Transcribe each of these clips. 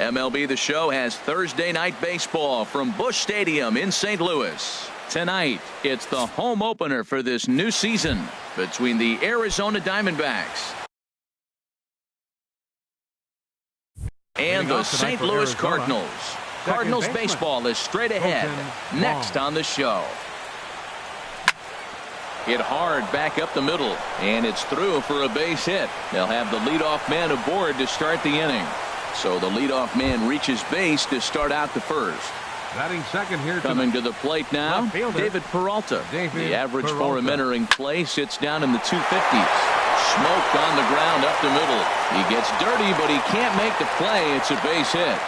MLB The Show has Thursday night baseball from Busch Stadium in St. Louis. Tonight, it's the home opener for this new season between the Arizona Diamondbacks and the St. Louis Cardinals. Cardinals baseball is straight ahead. Next on the show. Hit hard back up the middle, and it's through for a base hit. They'll have the leadoff man aboard to start the inning. So the leadoff man reaches base to start out the first. Batting second here. Coming to the plate now, David Peralta. The average for him entering play sits down in the 250s. Smoke on the ground up the middle. He gets dirty, but he can't make the play. It's a base hit.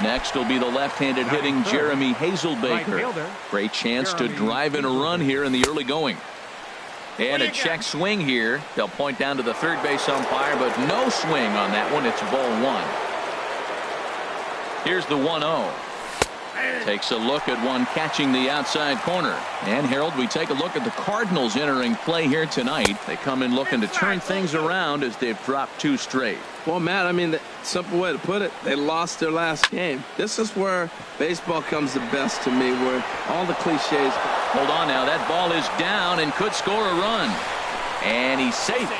Next will be the left-handed hitting Jeremy Hazelbaker. Great chance to drive in a run here in the early going. And a check swing here. They'll point down to the third base umpire, but no swing on that one. It's ball one. Here's the 1-0. Takes a look at one catching the outside corner. And Harold, we take a look at the Cardinals entering play here tonight. They come in looking to turn things around as they've dropped 2 straight. Well, Matt, I mean, the simple way to put it, they lost their last game. This is where baseball comes the best to me, where all the cliches. Hold on now. That ball is down and could score a run. And he's safe.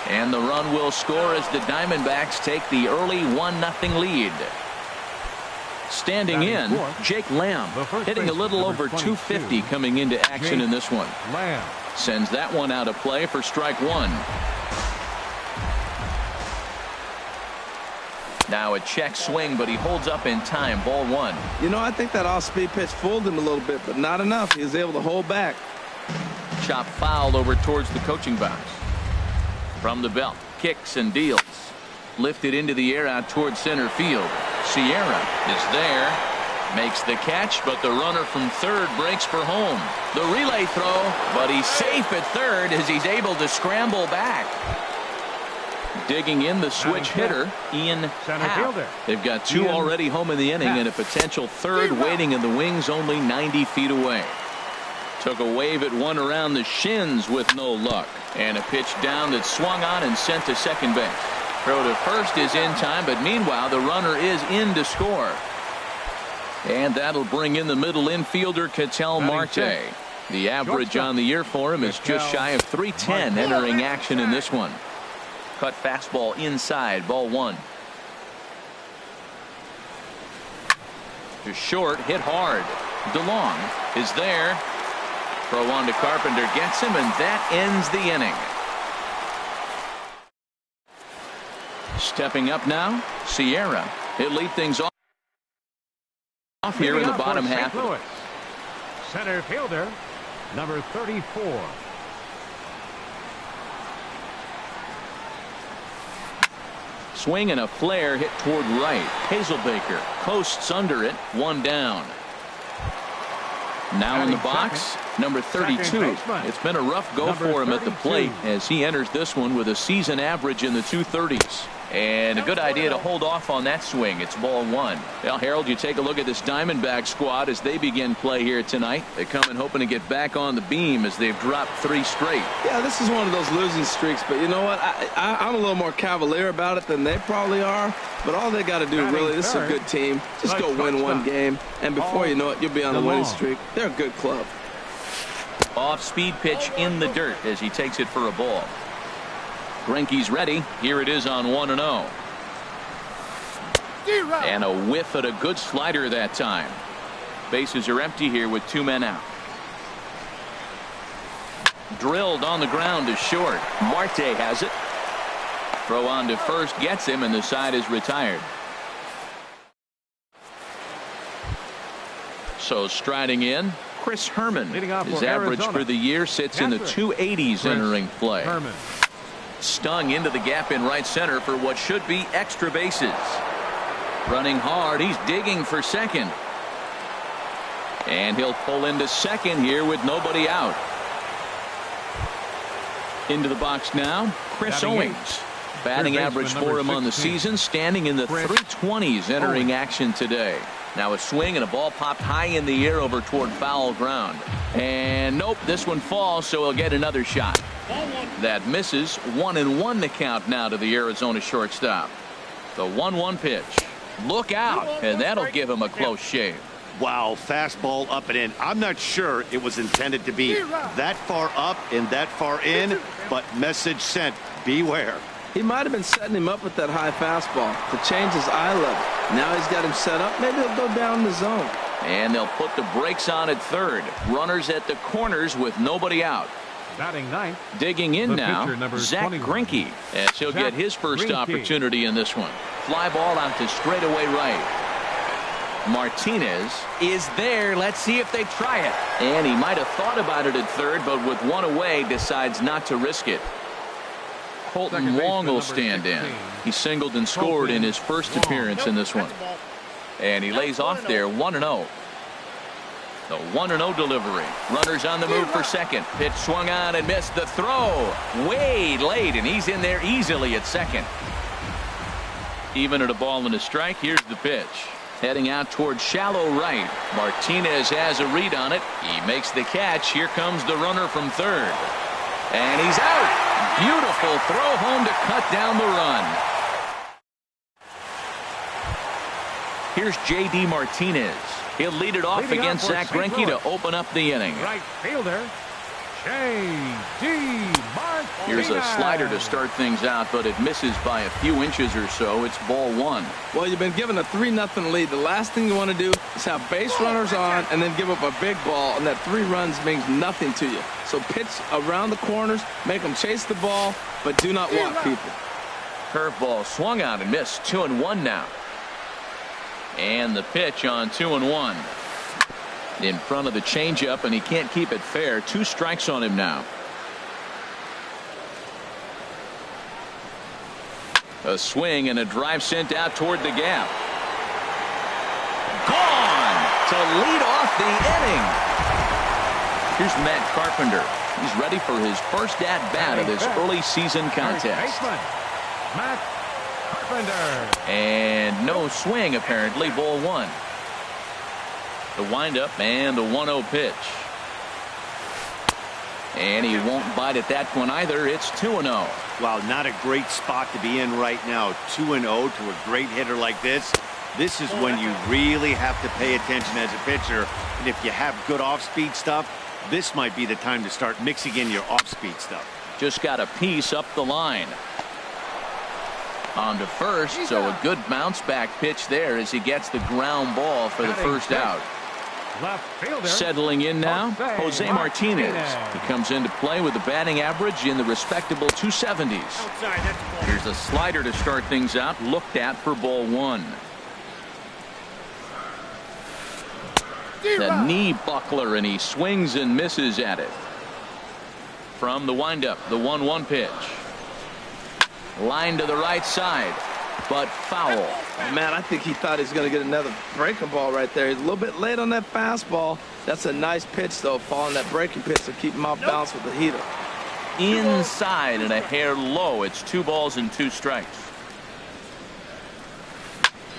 And the run will score as the Diamondbacks take the early 1-0 lead. Standing in, Jake Lamb, hitting a little over 250 coming into action in this one. Sends that one out of play for strike one. Now a check swing, but he holds up in time. Ball one. You know, I think that off-speed pitch fooled him a little bit, but not enough. He was able to hold back. Chop fouled over towards the coaching box. From the belt, kicks and deals. Lifted into the air out towards center field. Sierra is there. Makes the catch, but the runner from third breaks for home. The relay throw, but he's safe at third as he's able to scramble back. Digging in the switch hitter, Ian Happ. They've got 2 already home in the inning and a potential third waiting in the wings only 90 feet away. Took a wave at one around the shins with no luck. And a pitch down that swung on and sent to second base. Throw to first is in time, but meanwhile the runner is in to score. And that'll bring in the middle infielder Ketel Marte. The average on the year for him is just shy of 310 entering action in this one. Cut fastball inside, ball one. To short, hit hard. DeLong is there. Throw on to Carpenter, gets him, and that ends the inning. Stepping up now, Sierra. He'll lead things off here in the bottom half. Center fielder, number 34. Swing and a flare hit toward right. Hazelbaker coasts under it, 1 down. Now in the box, number 32. It's been a rough go for him at the plate as he enters this one with a season average in the 230s. And a good idea to hold off on that swing. It's ball one. Well, Harold, you take a look at this Diamondback squad as they begin play here tonight. They come in hoping to get back on the beam as they've dropped 3 straight. Yeah, this is one of those losing streaks, but you know what? I'm a little more cavalier about it than they probably are. But all they got to do, really, this is a good team. Just go win one game, and before you know it, you'll be on the winning streak. They're a good club. Off-speed pitch in the dirt as he takes it for a ball. Greinke's ready. Here it is on 1-0. And a whiff at a good slider that time. Bases are empty here with 2 men out. Drilled on the ground to short. Marte has it. Throw on to first gets him, and the side is retired. So striding in, Chris Herman. His average for the year sits in the 280s entering play. Stung into the gap in right center for what should be extra bases. Running hard, he's digging for second. And he'll pull into second here with nobody out. Into the box now, Chris Owings. Batting average for him on the season, standing in the 320s entering action today. Now a swing and a ball popped high in the air over toward foul ground. And nope, this one falls, so he'll get another shot. That misses. 1-1 the count now to the Arizona shortstop. The 1-1 pitch. Look out, and that'll give him a close shave. Wow, fastball up and in. I'm not sure it was intended to be that far up and that far in, but message sent. Beware. He might have been setting him up with that high fastball to change his eye level. Now he's got him set up. Maybe he'll go down the zone. And they'll put the brakes on at third. Runners at the corners with nobody out. Batting ninth. Digging in The now, pitcher, number Zach 21. Greinke, as he'll get his first Greinke. opportunity in this one. Fly ball out to straightaway right. Martinez is there. Let's see if they try it. And he might have thought about it at third, but with one away, decides not to risk it. Colton Second Wong baseman, will number stand in. 16. He singled and scored in his first appearance in this one. And he lays off there 1-0. The 1-0 delivery. Runners on the move for second. Pitch swung on and missed. The throw way late, and he's in there easily at second. Even at a ball and a strike, here's the pitch. Heading out towards shallow right. Martinez has a read on it. He makes the catch. Here comes the runner from third. And he's out. Beautiful throw home to cut down the run. Here's J.D. Martinez. He'll lead it off Leading against off for Zach St. Greinke to Louis. open up the inning. Right fielder, J.D. Martinez. Here's a slider to start things out, but it misses by a few inches or so. It's ball one. Well, you've been given a 3-0 lead. The last thing you want to do is have base runners on and then give up a big ball, and that 3 runs means nothing to you. So pitch around the corners, make them chase the ball, but do not walk people. Curveball swung out and missed. 2-1 now. And the pitch on 2-1. In front of the changeup, and he can't keep it fair. 2 strikes on him now. A swing and a drive sent out toward the gap. Gone to lead off the inning. Here's Matt Carpenter. He's ready for his first at-bat of this early season contest. Matt Carpenter. And no swing, apparently. Ball one. The windup and the 1-0 pitch. And he won't bite at that one either. It's 2-0. Wow, not a great spot to be in right now. 2-0 to a great hitter like this. This is when you really have to pay attention as a pitcher. And if you have good off-speed stuff, this might be the time to start mixing in your off-speed stuff. Just got a piece up the line. On to first, so a good bounce back pitch there as he gets the ground ball for the first out. Left fielder. Settling in now, Jose Martinez. He comes into play with a batting average in the respectable 270s. Here's a slider to start things out, looked at for ball one. The knee buckler, and he swings and misses at it. From the windup, the 1-1 pitch. Line to the right side, but foul. Man, I think he thought he was going to get another breaking ball right there. He's a little bit late on that fastball. That's a nice pitch, though, following that breaking pitch to keep him off balance with the heater. Inside and a hair low. It's 2 balls and 2 strikes.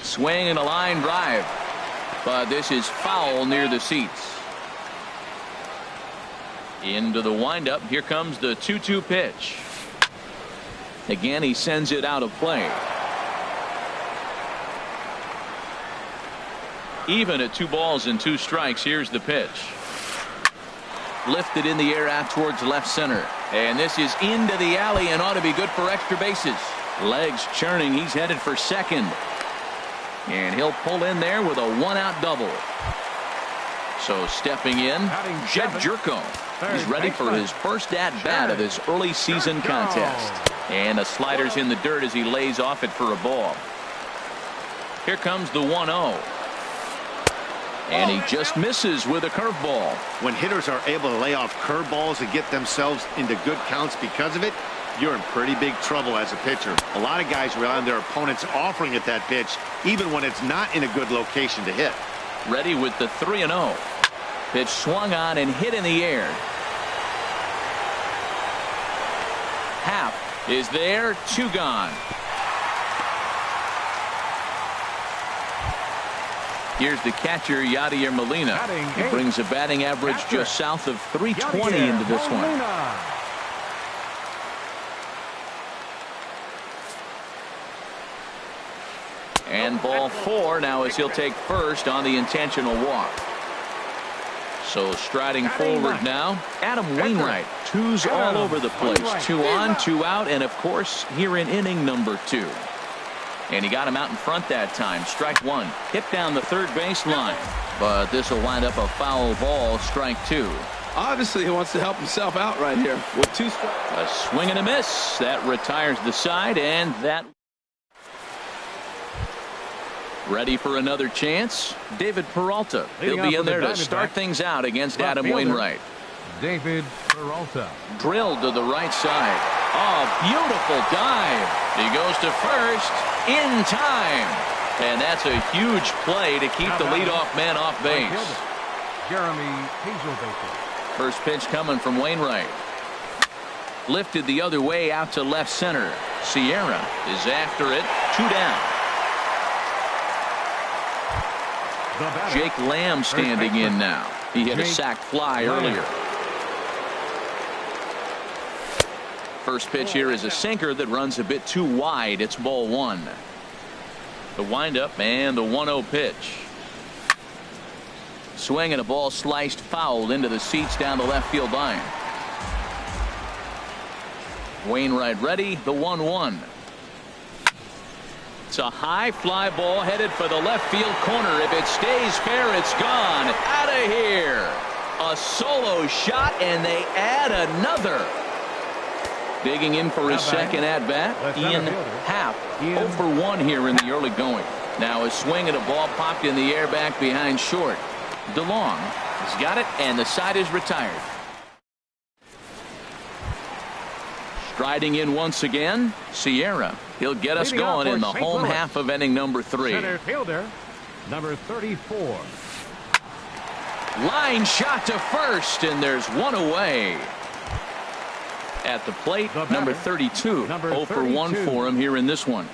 Swing and a line drive, but this is foul near the seats. Into the windup. Here comes the 2-2 pitch. Again, he sends it out of play. Even at 2 balls and 2 strikes. Here's the pitch. Lifted in the air out towards left center. And this is into the alley and ought to be good for extra bases. Legs churning. He's headed for second. And he'll pull in there with a 1-out double. So stepping in, Jed Jerko. He's ready for his first at-bat of this early season contest. And the slider's in the dirt as he lays off it for a ball. Here comes the 1-0. And he just misses with a curveball. When hitters are able to lay off curveballs and get themselves into good counts because of it, you're in pretty big trouble as a pitcher. A lot of guys rely on their opponents offering at that pitch, even when it's not in a good location to hit. Ready with the 3-0. Pitch swung on and hit in the air. Half is there, 2 gone. Here's the catcher, Yadier Molina. He brings a batting average just south of 320 into this one. And ball 4 now as he'll take first on the intentional walk. So striding forward now, Adam Wainwright. Twos all over the place. 2 on, 2 out, and of course here in inning number 2. And he got him out in front that time. Strike 1. Hit down the third base line. But this will wind up a foul ball. Strike 2. Obviously he wants to help himself out right here with 2 strikes. A swing and a miss. That retires the side, and that. Ready for another chance. David Peralta. He'll be in there to start things out against Adam Wainwright. David Peralta. Drilled to the right side. Oh, beautiful dive. He goes to first in time. And that's a huge play to keep the leadoff man off base. Jeremy Hazelbaker. First pitch coming from Wainwright. Lifted the other way out to left center. Sierra is after it. 2 down. Jake Lamb standing in now. He hit a sac fly earlier. First pitch here is a sinker that runs a bit too wide. It's ball 1. The windup and the 1-0 pitch. Swing and a ball sliced foul into the seats down the left field line. Wainwright ready. The 1-1. It's a high fly ball headed for the left field corner. If it stays fair, it's gone. Out of here. A solo shot, and they add another. Digging in for his second at bat, Ian Happ. 0 for 1 here in the early going. Now a swing and a ball popped in the air back behind short. DeLong has got it, and the side is retired. Striding in once again, Sierra. He'll get us going in the home half of inning number 3. Center fielder, number 34. Line shot to first, and there's one away. At the plate, number 32. 0 for 1 for him here in this one.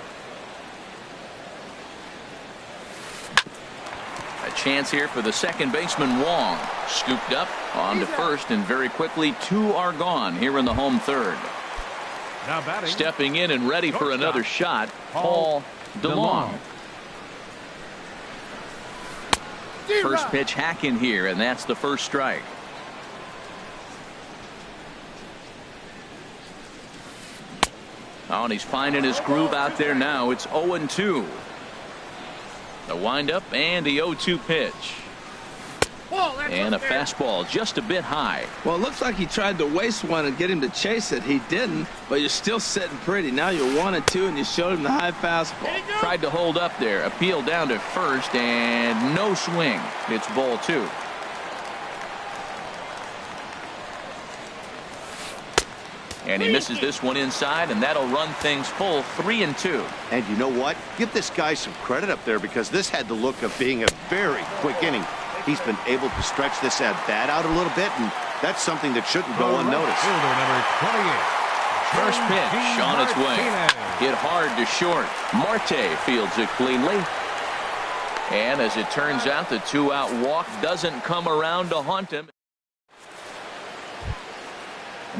A chance here for the second baseman, Wong. Scooped up on to first, and very quickly 2 are gone here in the home third. Now batting. Stepping in and ready for another shot, Paul DeLong. First pitch hack in here, and that's the first strike. Oh, and he's finding his groove out there now. It's 0-2. The windup and the 0-2 pitch. And a fastball just a bit high. Well, it looks like he tried to waste one and get him to chase it. He didn't, but you're still sitting pretty. Now you're 1-2, and you showed him the high fastball. Tried to hold up there. Appeal down to first, and no swing. It's ball 2. And he misses this one inside, and that'll run things full 3-2. And you know what? Give this guy some credit up there, because this had the look of being a very quick inning. He's been able to stretch this at bat out a little bit, and that's something that shouldn't go unnoticed. Fielder, number 28. First pitch on its way. Hit hard to short. Marte fields it cleanly. And as it turns out, the 2-out walk doesn't come around to haunt him.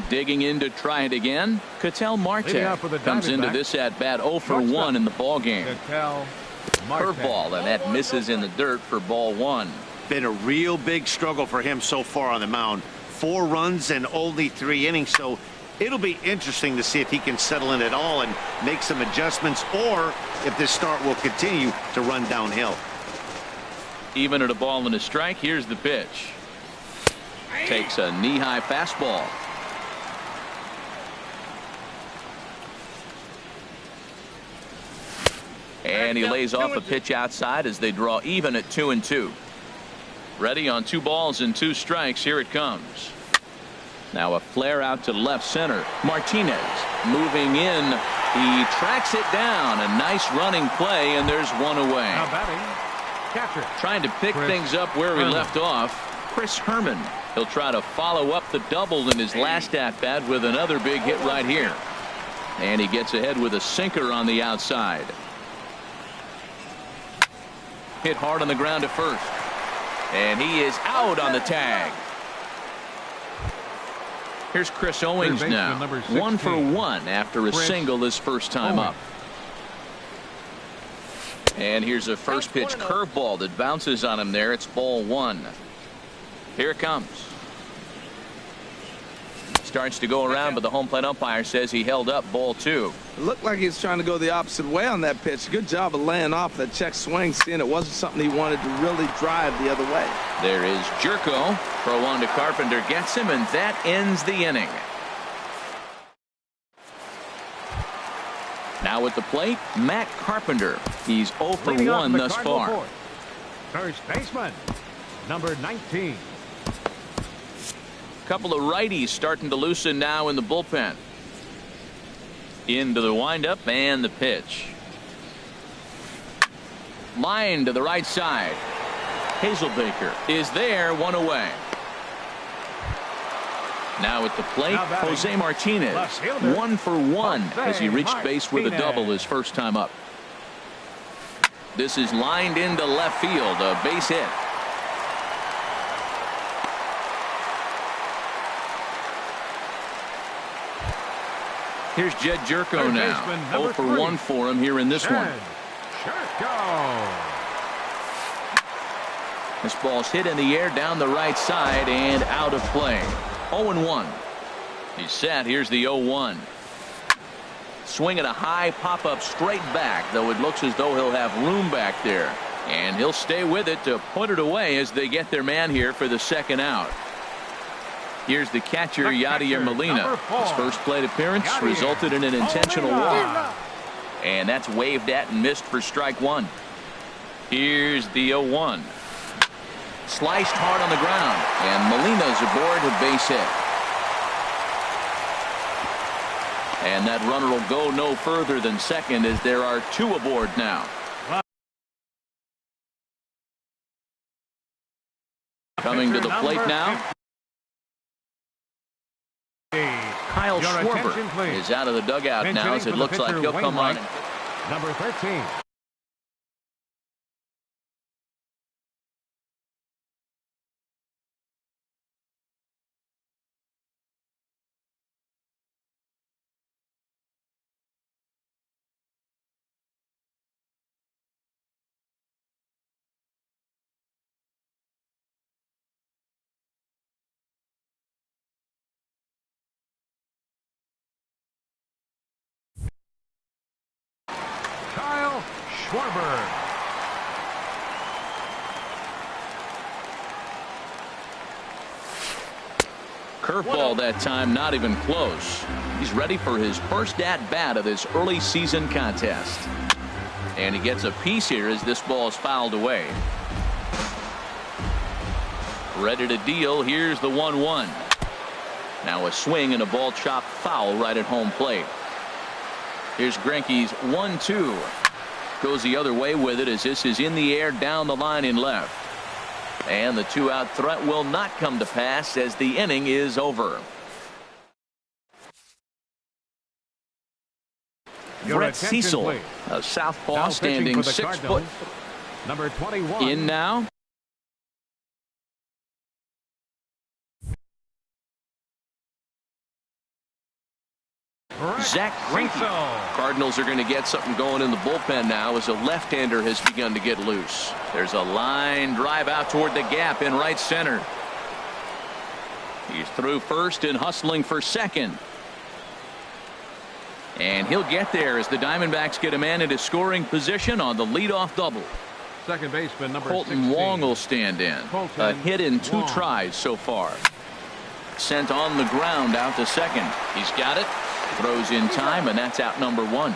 Digging in to try it again, Ketel Marte comes into this at bat 0 for 1 in the ball game. Curveball, and that misses in the dirt for ball 1. Been a real big struggle for him so far on the mound. 4 runs and only 3 innings, so it'll be interesting to see if he can settle in at all and make some adjustments, or if this start will continue to run downhill. Even at a ball and a strike, here's the pitch. Takes a knee-high fastball. And he lays off a pitch outside as they draw even at 2-2. Ready on 2 balls and 2 strikes. Here it comes. Now a flare out to left center. Martinez moving in. He tracks it down. A nice running play, and there's one away. Now batting, catcher. Trying to pick things up where he left off. Chris Herman. He'll try to follow up the double in his last at bat with another big hit right here. And he gets ahead with a sinker on the outside. Hit hard on the ground to first. And he is out on the tag. Here's Chris Owings now. 1 for 1 after a single his first time up. And here's a first pitch curveball that bounces on him there. It's ball one. Here it comes. Starts to go around, but the home plate umpire says he held up ball two. It looked like he was trying to go the opposite way on that pitch. Good job of laying off that check swing, seeing it wasn't something he wanted to really drive the other way. There is Jerko. Throw on to Carpenter, gets him, and that ends the inning. Now at the plate, Matt Carpenter. He's 0 for 1 thus far. First baseman, number 19. Couple of righties starting to loosen now in the bullpen. Into the windup and the pitch. Line to the right side. Hazelbaker is there, one away. Now at the plate, Jose Martinez. 1 for 1 as he reached base with a double his first time up. This is lined into left field, a base hit. Here's Jed Jerko now. 0 for 1 for him here in this one. This ball's hit in the air down the right side and out of play. 0-1. He's set. Here's the 0-1. Swinging a high pop-up straight back, though it looks as though he'll have room back there. And he'll stay with it to put it away as they get their man here for the second out. Here's the catcher, Yadier Molina. His first plate appearance resulted in an intentional walk. And that's waved at and missed for strike one. Here's the 0-1. Sliced hard on the ground. And Molina's aboard a base hit. And that runner will go no further than second as there are two aboard now. Coming to the plate now. Kyle Schwarber is out of the dugout now as it looks like he'll come on. Number 13. Kyle Schwarber. Curveball that time, not even close. He's ready for his first at-bat of this early season contest. And he gets a piece here as this ball is fouled away. Ready to deal. Here's the 1-1. Now a swing and a ball chopped foul right at home plate. Here's Greinke's 1-2. Goes the other way with it as this is in the air down the line in left. And the two-out threat will not come to pass as the inning is over. Brett Cecil, a southpaw standing 6 foot. Number 21. In now. Zach Greinke. Cardinals are going to get something going in the bullpen now as a left-hander has begun to get loose. There's a line drive out toward the gap in right center. He's through first and hustling for second. And he'll get there as the Diamondbacks get a man into scoring position on the leadoff double. Second baseman number Colton 16. Wong will stand in. A hit in 2 tries so far. Sent on the ground out to second. He's got it. Throws in time, and that's out number 1.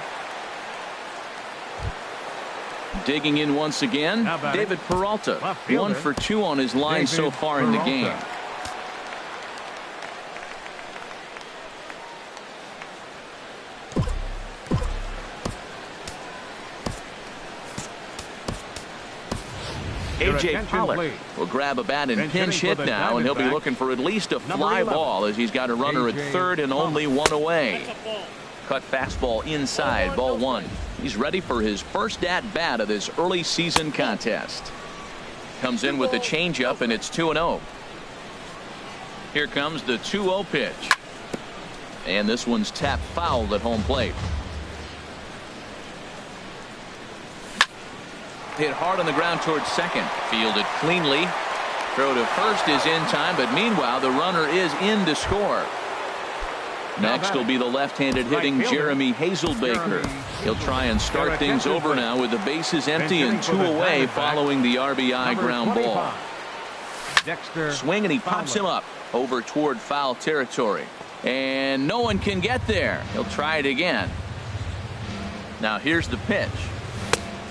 Digging in once again, David Peralta. 1 for 2 on his line so far in the game. A.J. Pollock will grab a bat and pinch hit now, and he'll be looking for at least a fly ball as he's got a runner at third and only 1 away. Cut fastball inside, ball 1. He's ready for his first at-bat of this early season contest. Comes in with a changeup, and it's 2-0. Here comes the 2-0 pitch. And this one's tapped foul at home plate. hit hard on the ground towards second. Fielded cleanly. Throw to first is in time, but meanwhile the runner is in to score. Next will be the left-handed hitting Jeremy Hazelbaker. He'll try and start things over now with the bases empty and 2 away following the RBI ground ball. Swing and he pops him up over toward foul territory. And no one can get there. He'll try it again. Now here's the pitch.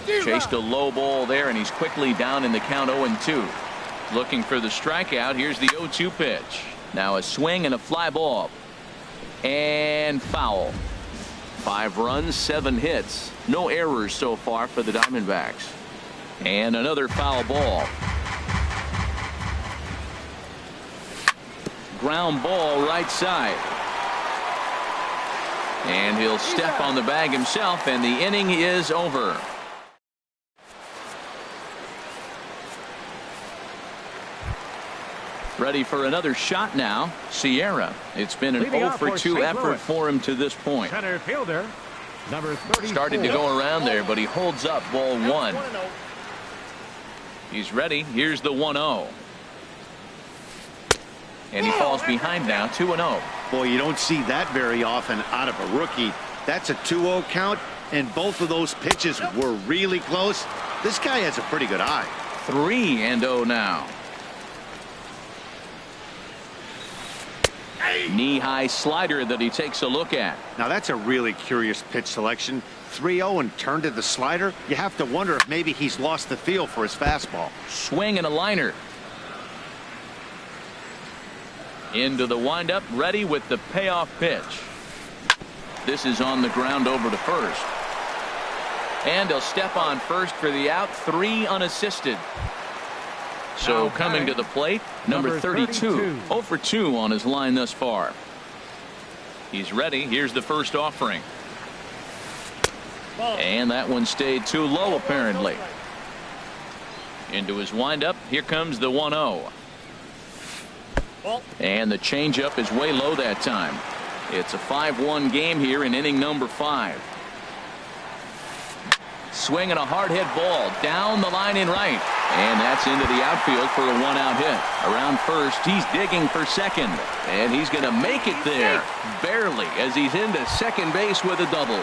Chased a low ball there, and he's quickly down in the count 0-2. Looking for the strikeout. Here's the 0-2 pitch. Now a swing and a fly ball. And foul. 5 runs, 7 hits. No errors so far for the Diamondbacks. And another foul ball. Ground ball right side. And he'll step on the bag himself, and the inning is over. Ready for another shot now. Sierra. It's been an 0-for-2 effort for him to this point. Center fielder, number 34. Started to go around there, but he holds up ball 1. He's ready. Here's the 1-0. And he falls behind now, 2-0. Boy, you don't see that very often out of a rookie. That's a 2-0 count, and both of those pitches were really close. This guy has a pretty good eye. 3-0 now. Knee-high slider that he takes a look at. Now that's a really curious pitch selection. 3-0 and turned to the slider. You have to wonder if maybe he's lost the feel for his fastball. Swing and a liner. Into the windup, ready with the payoff pitch. This is on the ground over to first. And he'll step on first for the out. 3 unassisted. So coming to the plate, number 32. 0-for-2 on his line thus far. He's ready. Here's the first offering. And that one stayed too low apparently. Into his windup. Here comes the 1-0. And the changeup is way low that time. It's a 5-1 game here in inning number 5. Swing and a hard hit ball down the line in right. And that's into the outfield for a 1-out hit. Around first, he's digging for second. And he's going to make it there. Barely, as he's into second base with a double.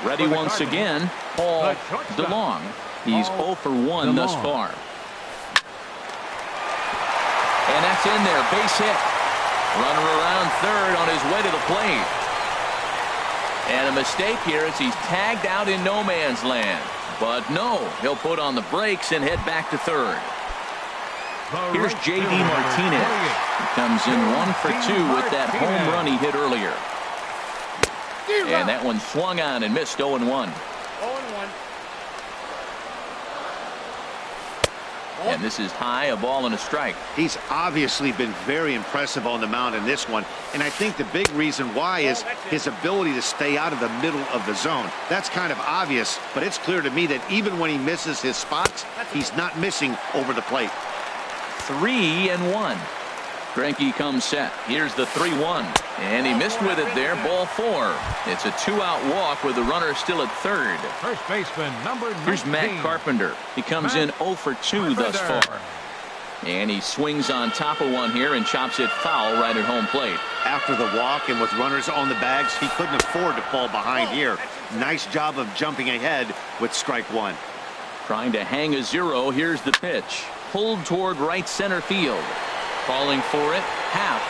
Ready once again, Paul DeLong. He's 0-for-1 thus far. And that's in there, base hit. Runner around third on his way to the plate. And a mistake here as he's tagged out in no man's land. But no, he'll put on the brakes and head back to third. Here's J.D. Martinez. He comes in 1-for-2 with that home run he hit earlier. And that one swung on and missed. 0-1. And this is high, a ball and a strike. He's obviously been very impressive on the mound in this one. And I think the big reason why is his ability to stay out of the middle of the zone. That's kind of obvious, but it's clear to me that even when he misses his spots, he's not missing over the plate. 3-1. Greinke comes set. Here's the 3-1. And he missed with it there. Ball 4. It's a 2-out walk with the runner still at third. First baseman, number 19. Here's Matt Carpenter. He comes in 0-for-2 thus far. And he swings on top of one here and chops it foul right at home plate. After the walk and with runners on the bags, he couldn't afford to fall behind here. Nice job of jumping ahead with strike 1. Trying to hang a 0. Here's the pitch. Pulled toward right center field. Falling for it, Half.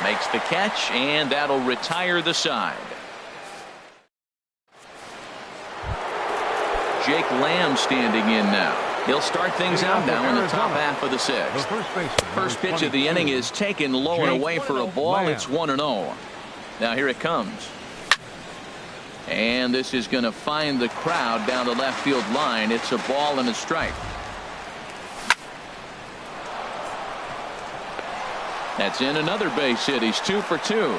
Makes the catch, and that'll retire the side. Jake Lamb standing in now. He'll start things out now in the top half of the 6th. First pitch of the inning is taken low and away for a ball. It's 1-0. Now here it comes. And this is going to find the crowd down the left field line. It's a ball and a strike. That's in another base hit. He's 2-for-2.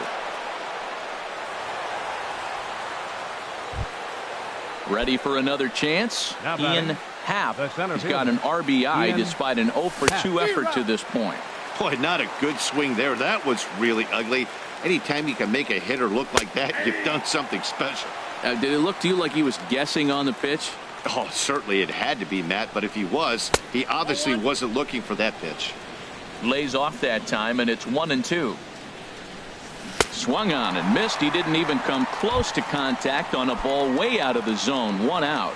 Ready for another chance. Ian Happ. He's got an RBI despite an 0-for-2 effort to this point. Boy, not a good swing there. That was really ugly. Anytime you can make a hitter look like that, you've done something special. Did it look to you like he was guessing on the pitch? Oh, certainly it had to be, Matt, but if he was, he obviously wasn't looking for that pitch. Lays off that time, and it's 1-2. Swung on and missed. He didn't even come close to contact on a ball way out of the zone. 1 out.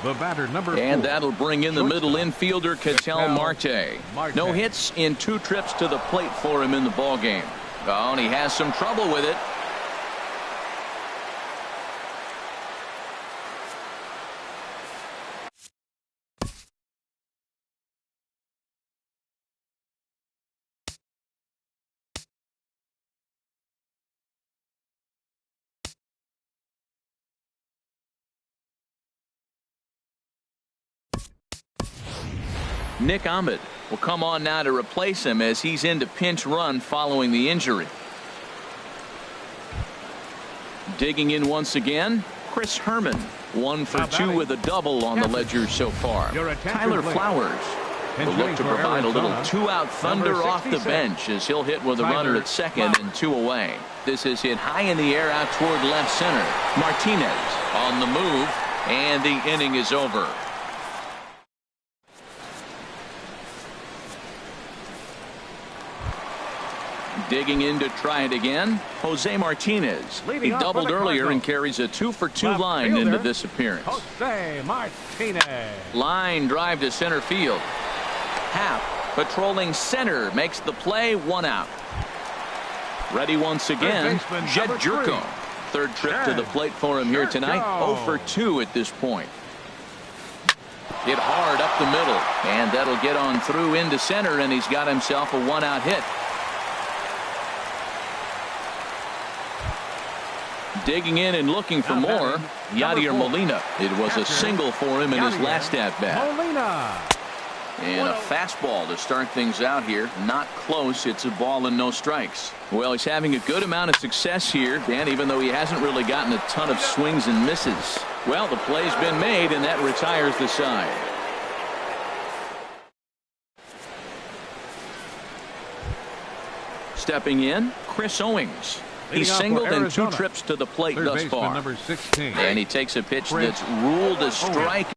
The batter, number 4. And that'll bring in the middle infielder, Ketel Marte. No hits in 2 trips to the plate for him in the ballgame. Oh, and he has some trouble with it. Nick Ahmed will come on now to replace him as he's into pinch run following the injury. Digging in once again, Chris Herman. 1 for 2 with a double on the ledger so far. Tyler Flowers will look to provide a little 2-out thunder off the bench as he'll hit with a runner at second and 2 away. This is hit high in the air out toward left center. Martinez on the move, and the inning is over. Digging in to try it again, Jose Martinez. He doubled earlier and carries a 2 for 2 line into this appearance. Jose Martinez. Line drive to center field. Happ patrolling center makes the play. 1 out. Ready once again, Jed Jerko. Third trip to the plate for him here tonight. 0 for 2 at this point. Hit hard up the middle, and that'll get on through into center, and he's got himself a 1-out hit. Digging in and looking for more, Yadier Molina. It was a single for him in his last at-bat. Molina. And a fastball to start things out here. Not close. It's a ball and no strikes. Well, he's having a good amount of success here, Dan, even though he hasn't really gotten a ton of swings and misses. Well, the play's been made, and that retires the side. Stepping in, Chris Owings. He's singled in 2 trips to the plate thus far. Number 16. And he takes a pitch that's ruled a strike.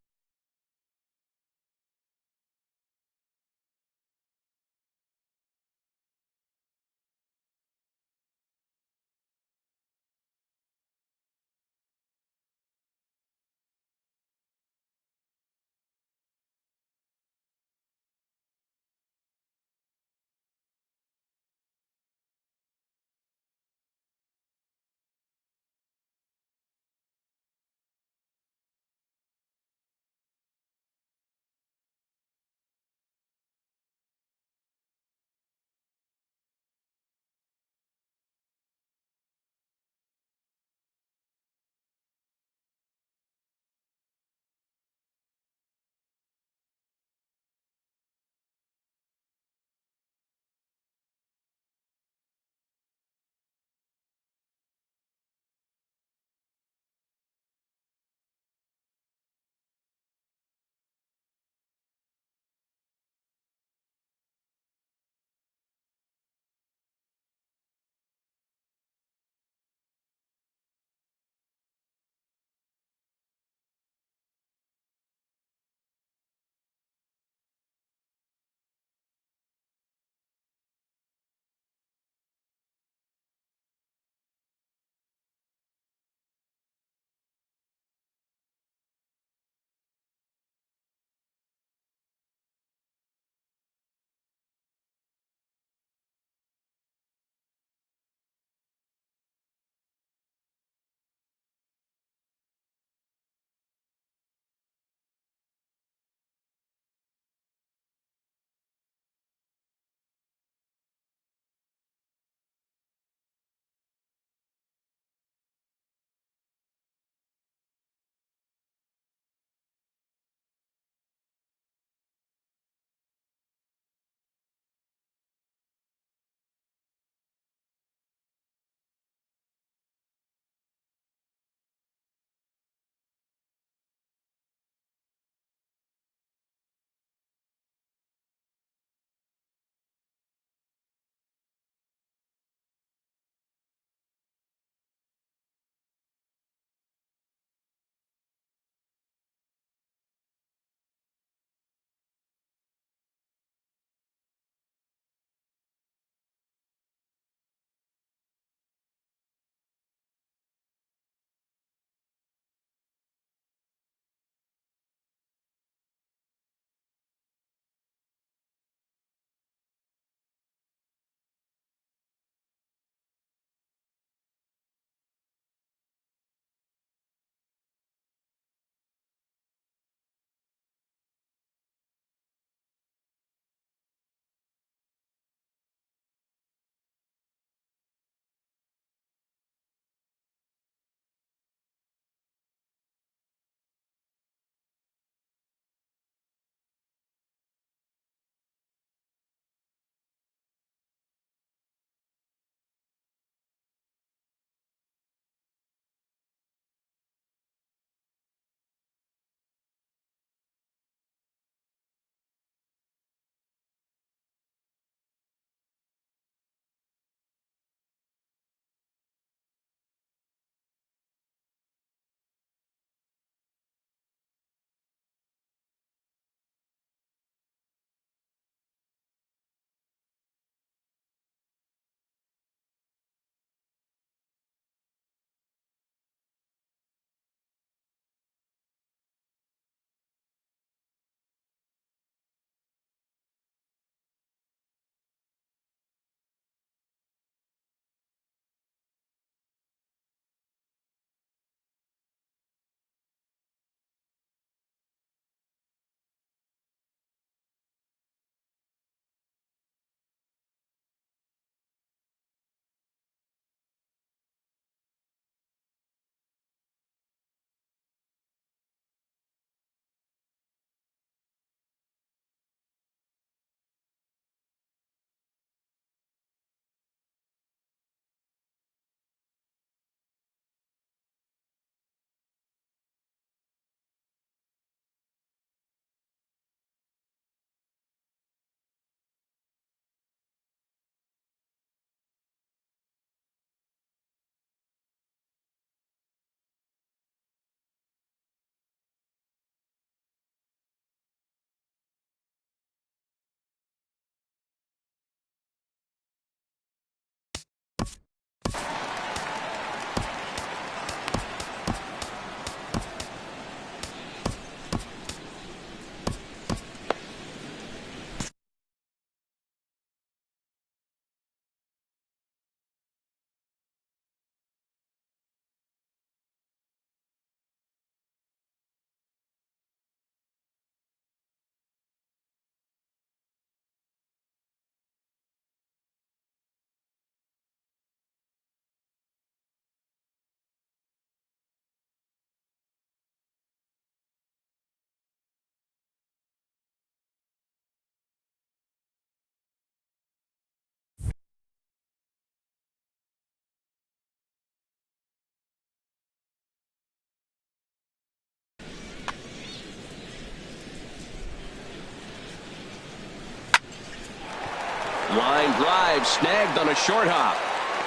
Line drive snagged on a short hop.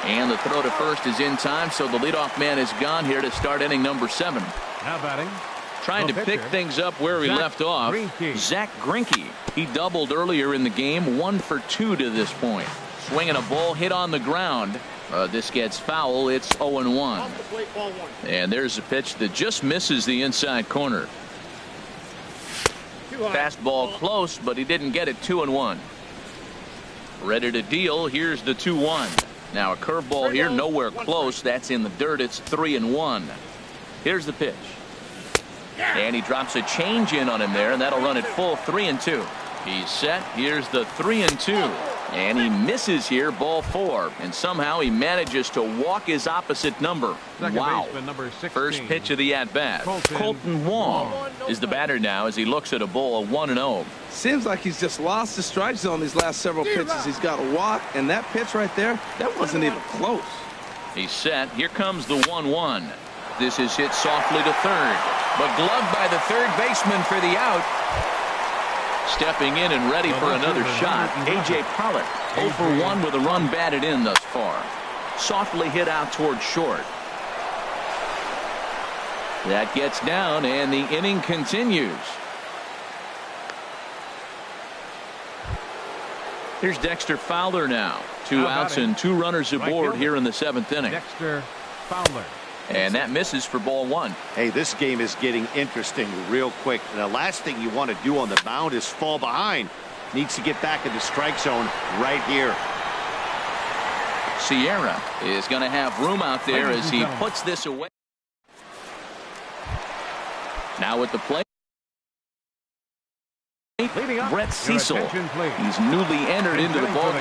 And the throw to first is in time, so the leadoff man is gone here to start inning number 7. Now batting. Trying to pick things up where he left off. Zach Greinke. He doubled earlier in the game, 1 for 2 to this point. Swinging a ball hit on the ground. This gets foul. It's 0-1. And there's a pitch that just misses the inside corner. Fastball close, but he didn't get it. 2-1. Ready to deal. Here's the 2-1. Now a curveball here, nowhere close. That's in the dirt. It's 3-1. Here's the pitch. And he drops a change in on him there, and that'll run it full. 3-2. He's set. Here's the 3-2. And he misses here, ball 4. And somehow he manages to walk his opposite number. Wow. First pitch of the at-bat. Colton Wong is the batter now as he looks at a ball 1-0. Seems like he's just lost the strike zone these last several pitches. He's got a walk, and that pitch right there, that wasn't even close. He's set. Here comes the 1-1. This is hit softly to third, but gloved by the third baseman for the out. Stepping in and ready for another shot, A.J. Pollock, 0 for 1 with a run batted in thus far. Softly hit out toward short. That gets down, and the inning continues. Here's Dexter Fowler now. 2 outs and 2 runners aboard here in the 7th inning. Dexter Fowler. And that misses for ball 1. Hey, this game is getting interesting real quick. The last thing you want to do on the mound is fall behind. Needs to get back in the strike zone right here. Sierra is going to have room out there as he puts this away. Now at the plate, Brett Cecil. He's newly entered into the ball.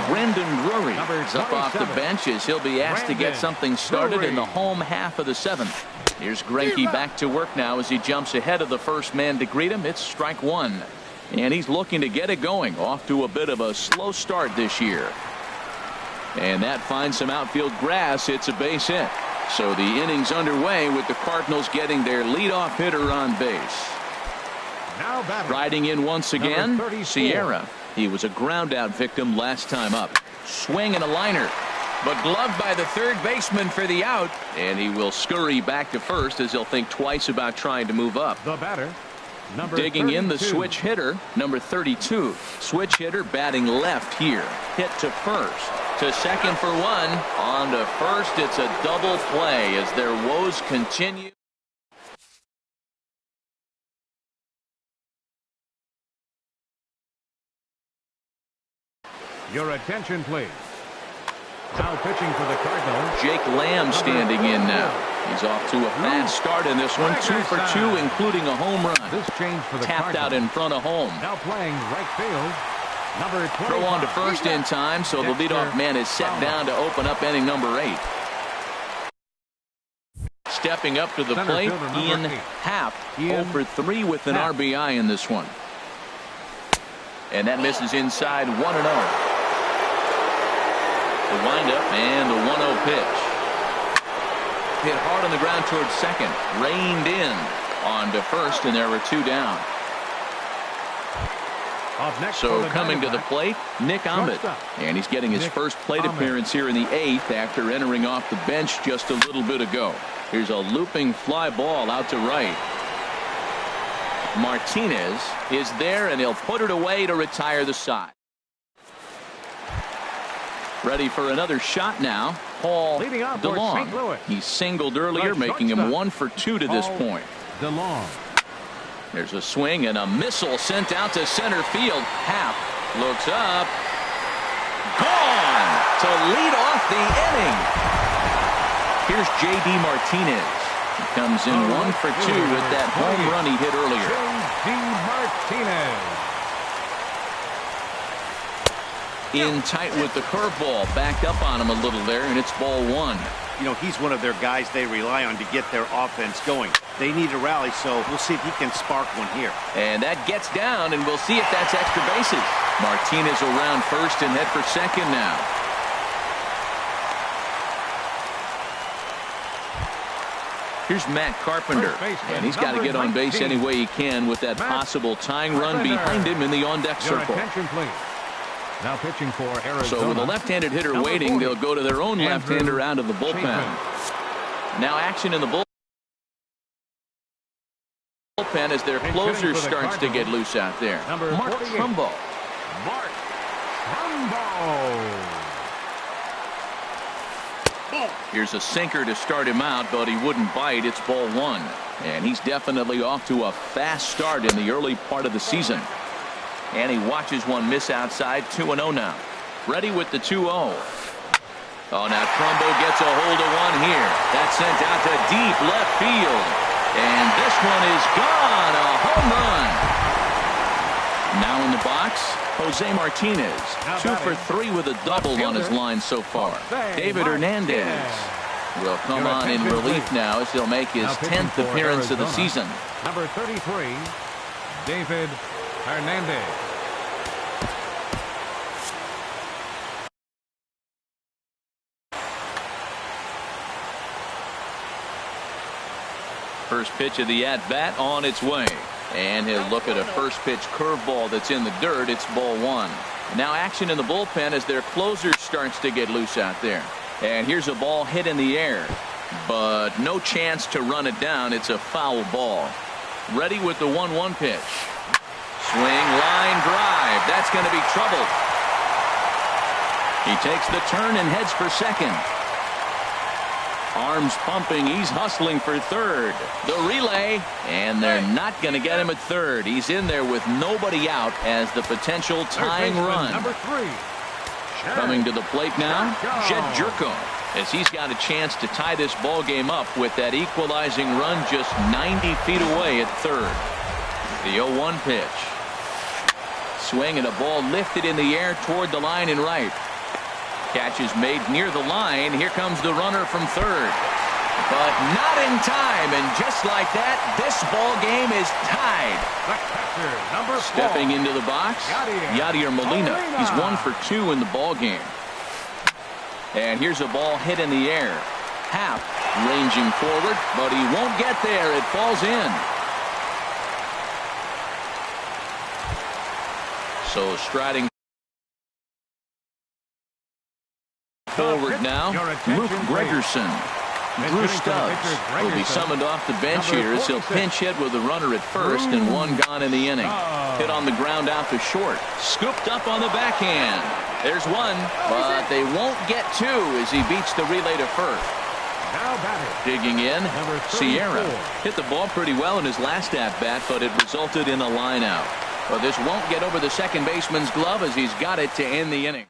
Brendan Drury is up off the bench as he'll be asked to get something started in the home half of the 7th. Here's Greinke back to work now as he jumps ahead of the first man to greet him. It's strike 1. And he's looking to get it going. Off to a bit of a slow start this year. And that finds some outfield grass. It's a base hit. So the inning's underway with the Cardinals getting their leadoff hitter on base. Riding in once again, Sierra. He was a ground out victim last time up. Swing and a liner, but gloved by the third baseman for the out, and he will scurry back to first as he'll think twice about trying to move up. The batter, digging 32. in the switch hitter, number 32. Switch hitter batting left here. Hit to first. To second for 1. On to first. It's a double play as their woes continue. Your attention, please. Now pitching for the Cardinals, Jake Lamb standing in now. He's off to a fast start in this one. 2 for 2, including a home run. This change for the Tapped Cardinals. out in front of home. Now playing right field, number 25. Throw on to first in time, so the leadoff man is set down to open up inning number 8. Stepping up to the plate, Ian Happ, 0 for 3 with an RBI in this one. And that misses inside, 1-0. The windup and the 1-0 pitch. Hit hard on the ground towards second. Reined in on to first, and there were 2 down. So coming to the plate, Nick Ahmed. And he's getting his first plate appearance here in the 8th after entering off the bench just a little bit ago. Here's a looping fly ball out to right. Martinez is there, and he'll put it away to retire the side. Ready for another shot now. Paul DeLong. He singled earlier, making him 1 for 2 to this point. DeLong. There's a swing and a missile sent out to center field. Happ looks up. Gone to lead off the inning. Here's J.D. Martinez. He comes in 1 for 2 with that home run he hit earlier. J.D. Martinez. In tight with the curveball, backed up on him a little there, and it's ball 1. You know, he's one of their guys they rely on to get their offense going. They need a rally, so we'll see if he can spark one here. And that gets down, and we'll see if that's extra bases. Martinez around first and head for second now. Here's Matt Carpenter, and he's got to get on base any way he can with that possible tying run behind him in the on-deck circle. Attention, please. Now pitching for Arizona. So with a left-handed hitter Number waiting, 40, they'll go to their own left-hander out of the bullpen. Chapin. Now action in the bullpen as their closer starts to get loose out there. Number Mark 48. Trumbo. Mark Trumbo. Here's a sinker to start him out, but he wouldn't bite. It's ball one. And he's definitely off to a fast start in the early part of the season. And he watches one miss outside. 2-0 now. Ready with the 2-0. Oh, now Trumbo gets a hold of one here. That's sent out to deep left field. And this one is gone. A home run. Now in the box, Jose Martinez. 2 for 3 with a double on his line so far. David Hernandez will come on in relief now as he'll make his 10th appearance of the season. Number 33, David Hernandez. First pitch of the at-bat on its way. And he'll look at a first pitch curveball that's in the dirt. It's ball one. Now action in the bullpen as their closer starts to get loose out there. And here's a ball hit in the air, but no chance to run it down. It's a foul ball. Ready with the 1-1 pitch. Swing, line drive. That's going to be trouble. He takes the turn and heads for second. Arms pumping. He's hustling for third. The relay, and they're not going to get him at third. He's in there with nobody out as the potential tying run. Number 3. Coming to the plate now, Jed Jerko, as he's got a chance to tie this ball game up with that equalizing run just 90 feet away at third. The 0-1 pitch. Swing and a ball lifted in the air toward the line and right. Catch is made near the line. Here comes the runner from third. But not in time, and just like that, this ball game is tied. Number 4. Stepping into the box, Yadier Molina. He's 1 for 2 in the ball game. And here's a ball hit in the air. Happ ranging forward, but he won't get there. It falls in. So striding forward now, Luke Gregerson. Drew Stubbs will be summoned off the bench here as he'll pinch hit with a runner at first and one gone in the inning. Hit on the ground out to short. Scooped up on the backhand. There's one, but they won't get two as he beats the relay to first. Digging in, Sierra hit the ball pretty well in his last at-bat, but it resulted in a line out. But this won't get over the second baseman's glove as he's got it to end the inning.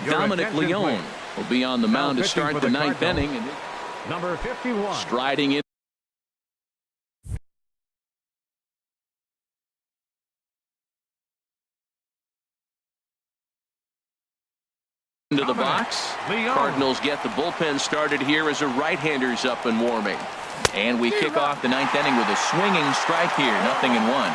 Dominic Leone will be on the mound to start the ninth inning. And number 51. Striding in. Into the box. Cardinals get the bullpen started here as a right-hander's up and warming. And we kick off the ninth inning with a swinging strike here. 0-1.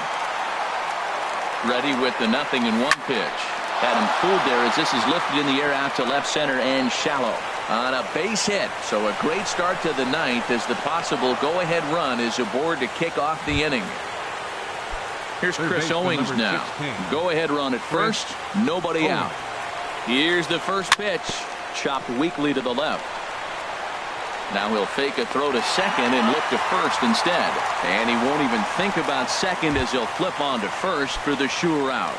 Ready with the 0-1 pitch. Had him fooled there as this is lifted in the air out to left center and shallow on a base hit. So a great start to the ninth as the possible go-ahead run is aboard to kick off the inning. Here's Chris Owings now. Go-ahead run at first. Nobody out. Here's the first pitch. Chopped weakly to the left. Now he'll fake a throw to second and look to first instead. And he won't even think about second as he'll flip on to first for the sure out.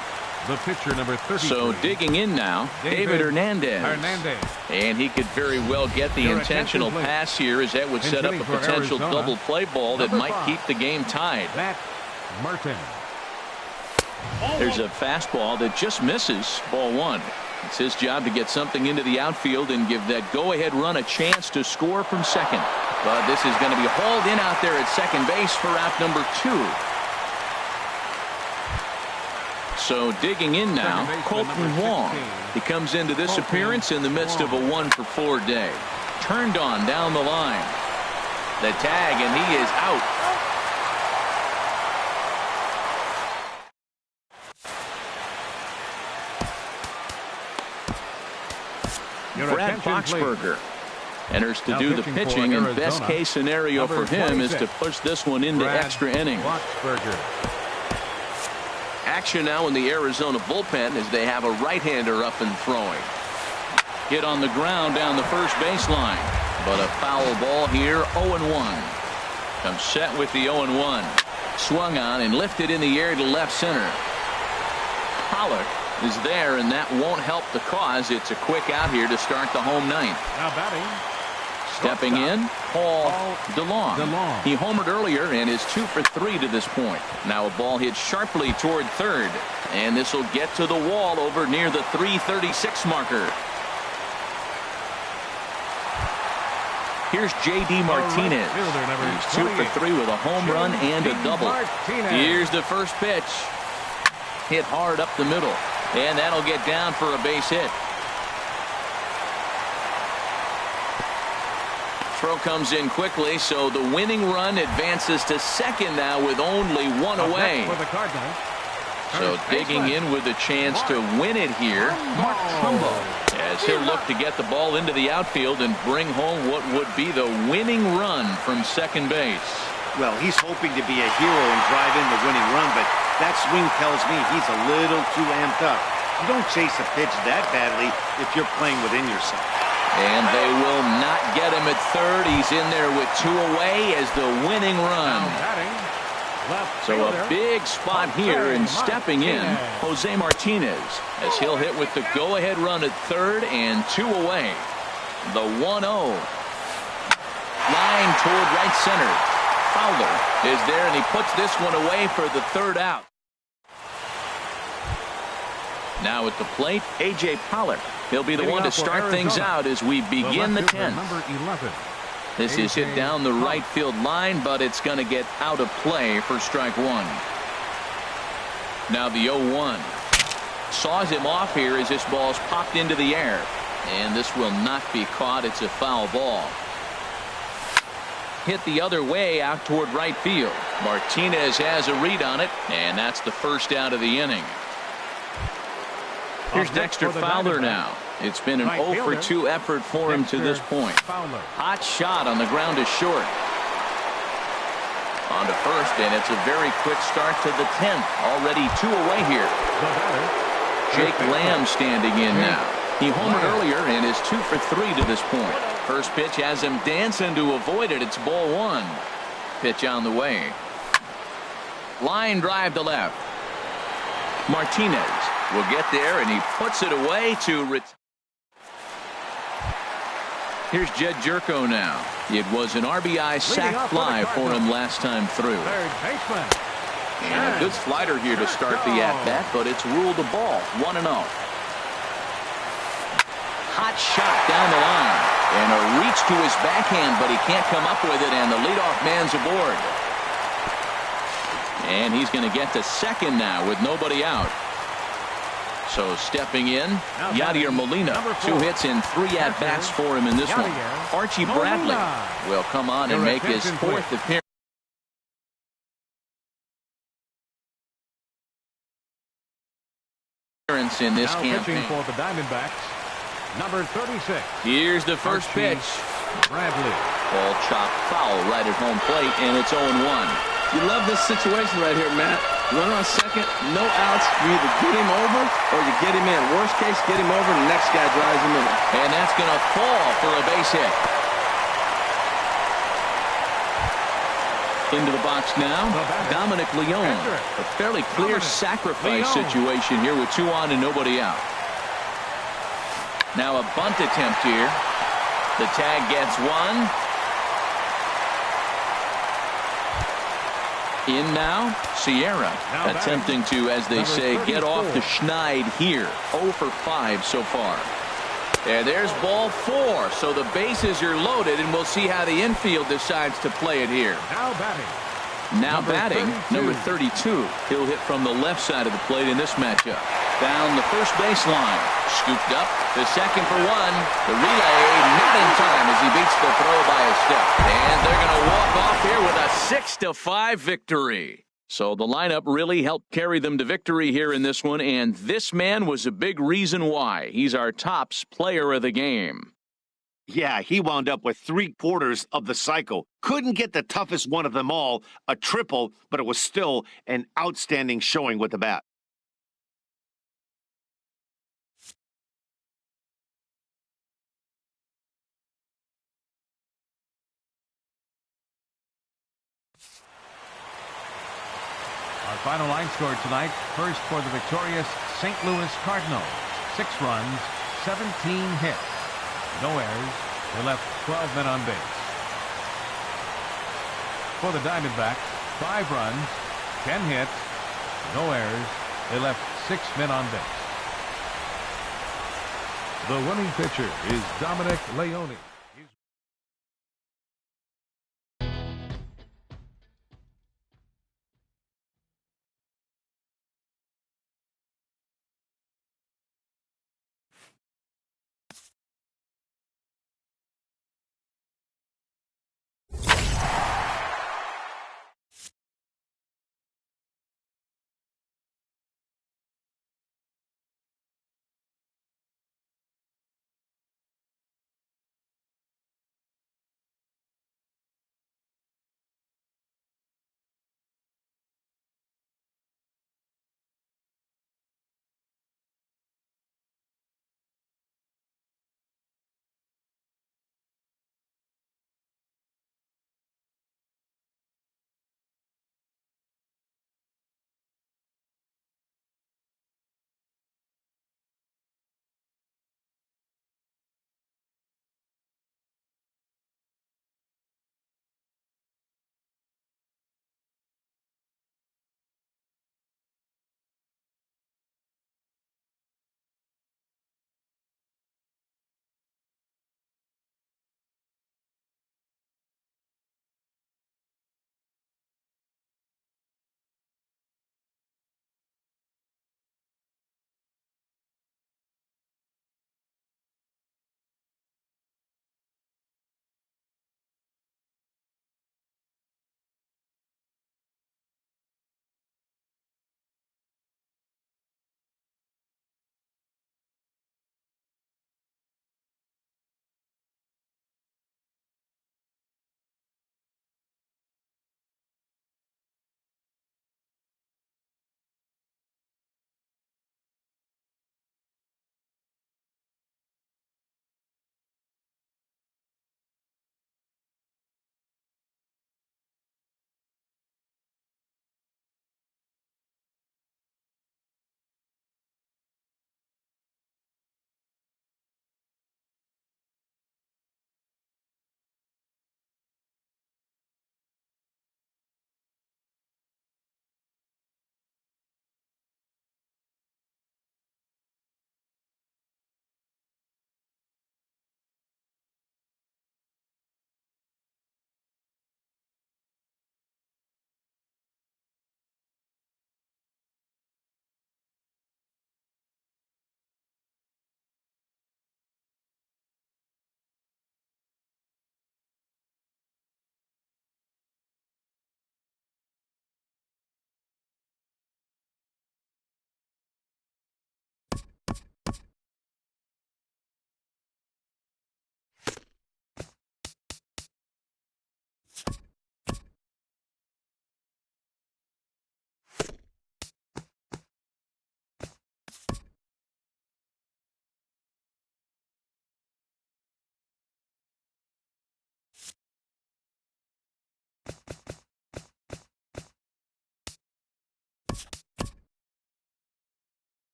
The pitcher number 33. So digging in now, David Hernandez. And he could very well get the intentional pass here as that would set up a potential double play ball that might keep the game tied. Matt Martin. There's a fastball that just misses. Ball one. It's his job to get something into the outfield and give that go-ahead run a chance to score from second. But this is going to be hauled in out there at second base for out number 2. So digging in now, Colton Wong. He comes into this appearance in the midst of a 1-for-4 day. Turned on down the line. The tag, and he is out. Brad Boxberger Enters to Now do the pitching for pitching, and Arizona, best case scenario number for him is to 26, push this one into Brad extra innings. Boxberger. Action now in the Arizona bullpen as they have a right-hander up and throwing. Hit on the ground down the first baseline, but a foul ball here. 0-1. Comes set with the 0-1. Swung on and lifted in the air to left center. Pollock is there, and that won't help the cause. It's a quick out here to start the home ninth. Now batting. Stepping in, Paul DeLong. DeLong. He homered earlier and is 2 for 3 to this point. Now a ball hit sharply toward third, and this will get to the wall over near the 336 marker. Here's J.D. Martinez. He's 2 for 3 with a home run and a double. Here's the first pitch. Hit hard up the middle, and that'll get down for a base hit. Throw comes in quickly, so the winning run advances to second now with only one away. So digging in with a chance to win it here, Mark Trumbo, as he'll look to get the ball into the outfield and bring home what would be the winning run from second base. Well, he's hoping to be a hero and drive in the winning run, but that swing tells me he's a little too amped up. You don't chase a pitch that badly if you're playing within yourself. And they will not get him at third. He's in there with 2 away as the winning run. So a big spot here, and stepping in, Jose Martinez, as he'll hit with the go-ahead run at third and 2 away. The 1-0. Line toward right center. Fowler is there, and he puts this one away for the third out. Now at the plate, A.J. Pollock. He'll be the one to start things out as we begin the 10th. This is hit down the right field line, but it's going to get out of play for strike one. Now the 0-1. Saws him off here as this ball's popped into the air. And this will not be caught. It's a foul ball. Hit the other way out toward right field. Martinez has a read on it, and that's the first out of the inning. Here's Dexter Fowler now. It's been an 0 for 2 effort for him to this point. Hot shot on the ground is short. On to first, and it's a very quick start to the 10th. Already 2 away here. Jake Lamb standing in now. He homered earlier and is 2 for 3 to this point. First pitch has him dancing to avoid it. It's ball 1. Pitch on the way. Line drive to left. Martinez will get there, and he puts it away to Here's Jed Jerko now. It was an RBI sac fly for him last time through. And a good slider here to start the at-bat, but it's ruled a ball. 1-0. Hot shot down the line. And a reach to his backhand, but he can't come up with it, and the leadoff man's aboard. And he's going to get to second now with nobody out. So stepping in, Yadier Molina. 2 hits and 3 at-bats for him in this one. Archie Bradley will come on and make his 4th appearance in this campaign. For the Diamondbacks, number 36. Here's the first pitch. Bradley. Ball chopped foul right at home plate, and it's 0-1. You love this situation right here, Matt. Runner on second, no outs. You either get him over or you get him in. Worst case, get him over, and the next guy drives him in. And that's going to fall for a base hit. Into the box now, Dominic Leone. A fairly clear sacrifice situation here with 2 on and nobody out. Now a bunt attempt here. The tag gets 1. In now, Sierra attempting to, as they say, get off the schneid here. 0 for 5 so far. And there's ball 4. So the bases are loaded, and we'll see how the infield decides to play it here. Now batting, number 32. He'll hit from the left side of the plate in this matchup. Down the first baseline. Scooped up to second for 1. The relay not in time as he beats the throw by a step. And they're going to walk off here with a 6-5 victory. So the lineup really helped carry them to victory here in this one, and this man was a big reason why. He's our tops player of the game. Yeah, he wound up with 3/4 of the cycle. Couldn't get the toughest one of them all, a triple, but it was still an outstanding showing with the bat. Our final line score tonight, first for the victorious St. Louis Cardinals. 6 runs, 17 hits. No errors. They left 12 men on base. For the Diamondbacks, 5 runs, 10 hits, no errors. They left 6 men on base. The winning pitcher is Dominic Leone.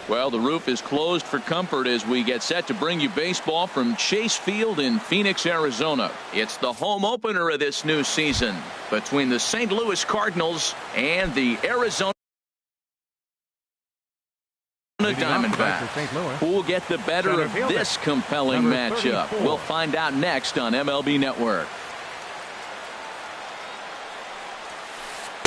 Well, the roof is closed for comfort as we get set to bring you baseball from Chase Field in Phoenix, Arizona. It's the home opener of this new season between the St. Louis Cardinals and the Arizona Diamondbacks. Who will get the better of this compelling matchup? We'll find out next on MLB Network.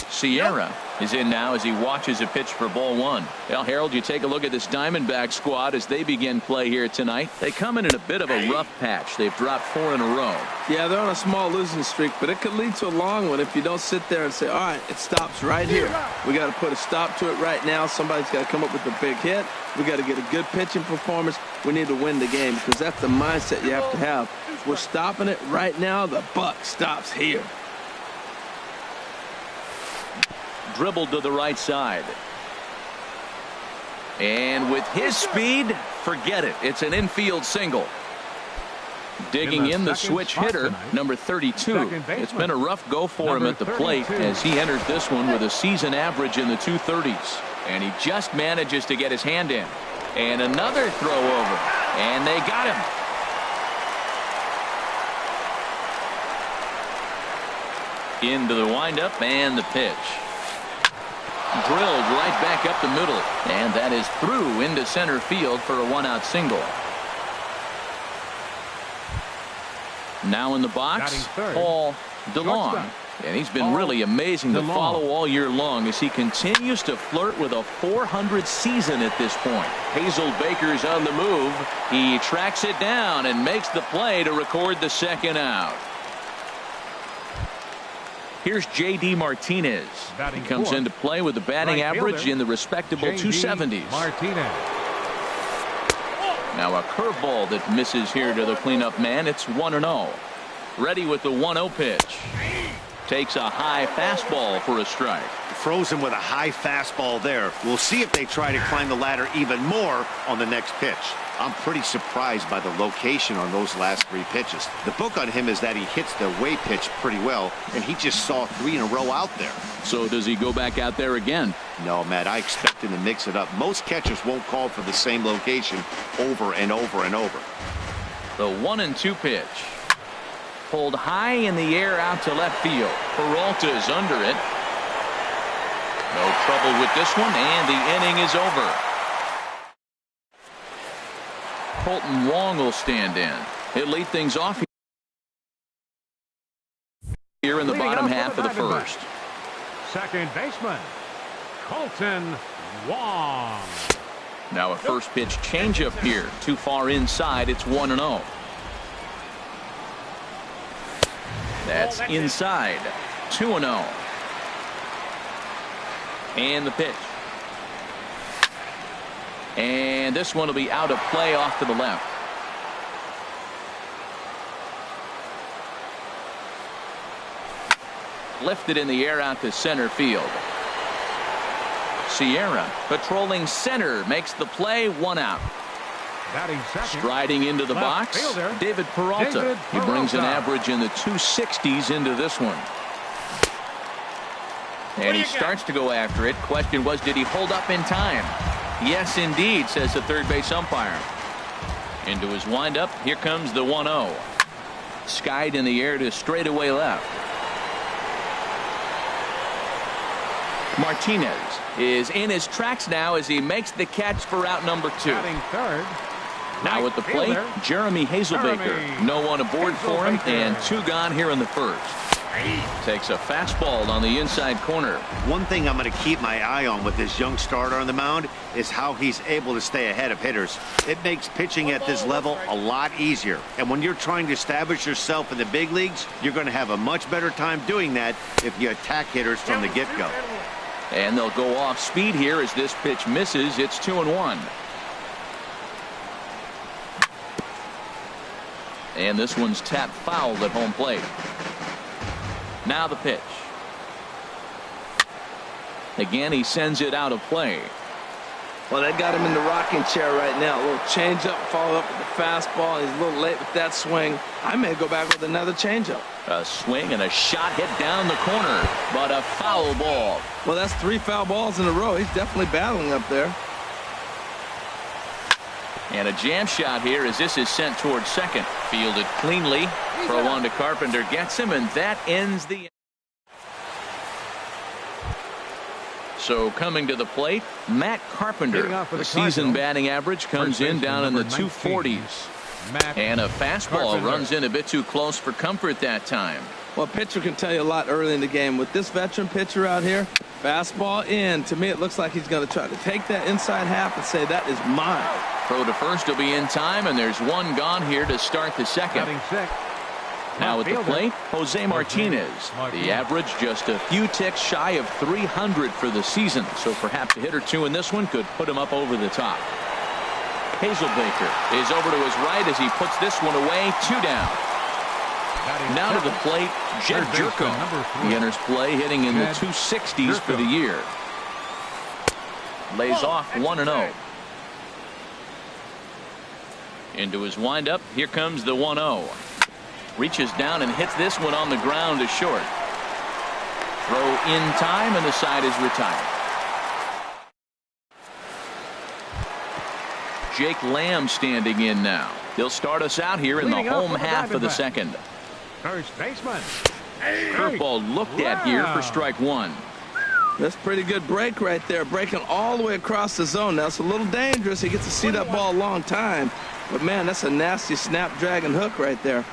Sierra is in now as he watches a pitch for ball one. Well, Harold, you take a look at this Diamondback squad as they begin play here tonight. They come in a bit of a rough patch. They've dropped 4 in a row. Yeah, they're on a small losing streak, but it could lead to a long one if you don't sit there and say, all right, it stops right here. We got to put a stop to it right now. Somebody's got to come up with a big hit. We got to get a good pitching performance. We need to win the game because that's the mindset you have to have. We're stopping it right now. The buck stops here. Dribbled to the right side. And with his speed, forget it. It's an infield single. Digging in the switch hitter, number 32. It's been a rough go for him at the plate as he enters this one with a season average in the 230s. And he just manages to get his hand in. And another throw over. And they got him. Into the windup and the pitch. Drilled right back up the middle, and that is through into center field for a 1-out single. Now in the box, Paul DeLong, and he's been really amazing to follow all year long as he continues to flirt with a 400 season at this point. Hazel Baker's on the move. He tracks it down and makes the play to record the second out. Here's J.D. Martinez. He comes into play with a batting average in the respectable 270s. Now a curveball that misses here to the cleanup man. It's 1-0. Ready with the 1-0 pitch. Takes a high fastball for a strike. Froze him with a high fastball there. We'll see if they try to climb the ladder even more on the next pitch. I'm pretty surprised by the location on those last 3 pitches. The book on him is that he hits the away pitch pretty well, and he just saw 3 in a row out there. So does he go back out there again? No, Matt, I expect him to mix it up. Most catchers won't call for the same location over and over and over. The 1-2 pitch. Pulled high in the air out to left field. Peralta's under it. No trouble with this one, and the inning is over. Colton Wong will stand in. He'll lead things off here in the bottom half of the first. Second baseman, Colton Wong. Now a first pitch changeup here. Too far inside. It's 1-0. That's inside. 2-0. And the pitch. And this one will be out of play off to the left. Lifted in the air out to center field. Sierra patrolling center makes the play, 1 out. Striding into the box, David Peralta. He brings an average in the 260s into this one. And he starts to go after it. Question was, did he hold up in time? Yes, indeed, says the third base umpire. Into his windup, here comes the 1-0. Skied in the air to straightaway left. Martinez is in his tracks now as he makes the catch for out number 2. Now at the plate, Jeremy Hazelbaker. No one aboard for him, and 2 gone here in the first. Takes a fastball on the inside corner. One thing I'm going to keep my eye on with this young starter on the mound is how he's able to stay ahead of hitters. It makes pitching at this level a lot easier. And when you're trying to establish yourself in the big leagues, you're going to have a much better time doing that if you attack hitters from the get-go. And they'll go off speed here as this pitch misses. It's 2-1. And this one's tapped foul at home plate. Now the pitch. Again, he sends it out of play. Well, they got him in the rocking chair right now. A little changeup, follow up with the fastball. He's a little late with that swing. I may go back with another changeup. A swing and a shot hit down the corner, but a foul ball. Well, that's 3 foul balls in a row. He's definitely battling up there. And a jam shot here as this is sent towards second. Fielded cleanly. Throw on to Carpenter gets him, and that ends the. So coming to the plate, Matt Carpenter. The season batting average comes in down in the 240s. And a fastball runs in a bit too close for comfort that time. Well, a pitcher can tell you a lot early in the game. With this veteran pitcher out here, fastball in. To me, it looks like he's going to try to take that inside half and say, that is mine. Throw to first will be in time, and there's one gone here to start the second. Now at the plate, Jose Martinez. The average just a few ticks shy of 300 for the season, so perhaps a hit or two in this one could put him up over the top. Hazelbaker is over to his right as he puts this one away. 2 down. Now to the plate, Jed Jerko. He enters play hitting in the 260s for the year. Lays off 1-0. Into his windup, here comes the 1-0. Reaches down and hits this one on the ground to short. Throw in time, and the side is retired. Jake Lamb standing in now. He'll start us out here in the home half of the second. First baseman. Curveball looked at here for strike 1. That's a pretty good break right there. Breaking all the way across the zone. Now, it's a little dangerous. He gets to see that ball a long time. But, man, that's a nasty snap-dragon hook right there.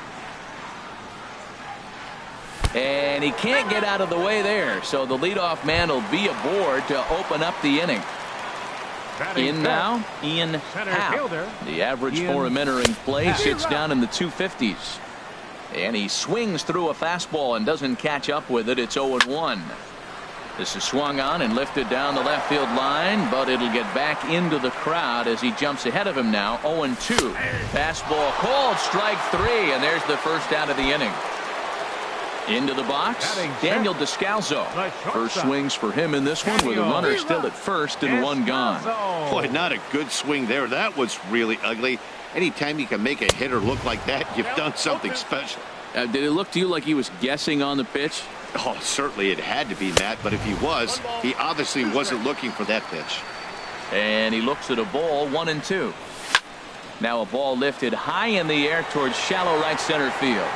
And he can't get out of the way there. So the leadoff man will be aboard to open up the inning. In now, Ian Happ. The average for him entering play sits down in the 250s. And he swings through a fastball and doesn't catch up with it. It's 0-1. This is swung on and lifted down the left field line, but it'll get back into the crowd as he jumps ahead of him now. 0-2. Fastball called, strike 3, and there's the first out of the inning. Into the box, Daniel Descalzo. First swings for him in this one with a runner still at first and 1 gone. Boy, not a good swing there. That was really ugly. Anytime you can make a hitter look like that, you've done something special. Did it look to you like he was guessing on the pitch? Oh, certainly it had to be, Matt, but if he was, he obviously wasn't looking for that pitch. And he looks at a ball, 1-2. Now a ball lifted high in the air towards shallow right center field.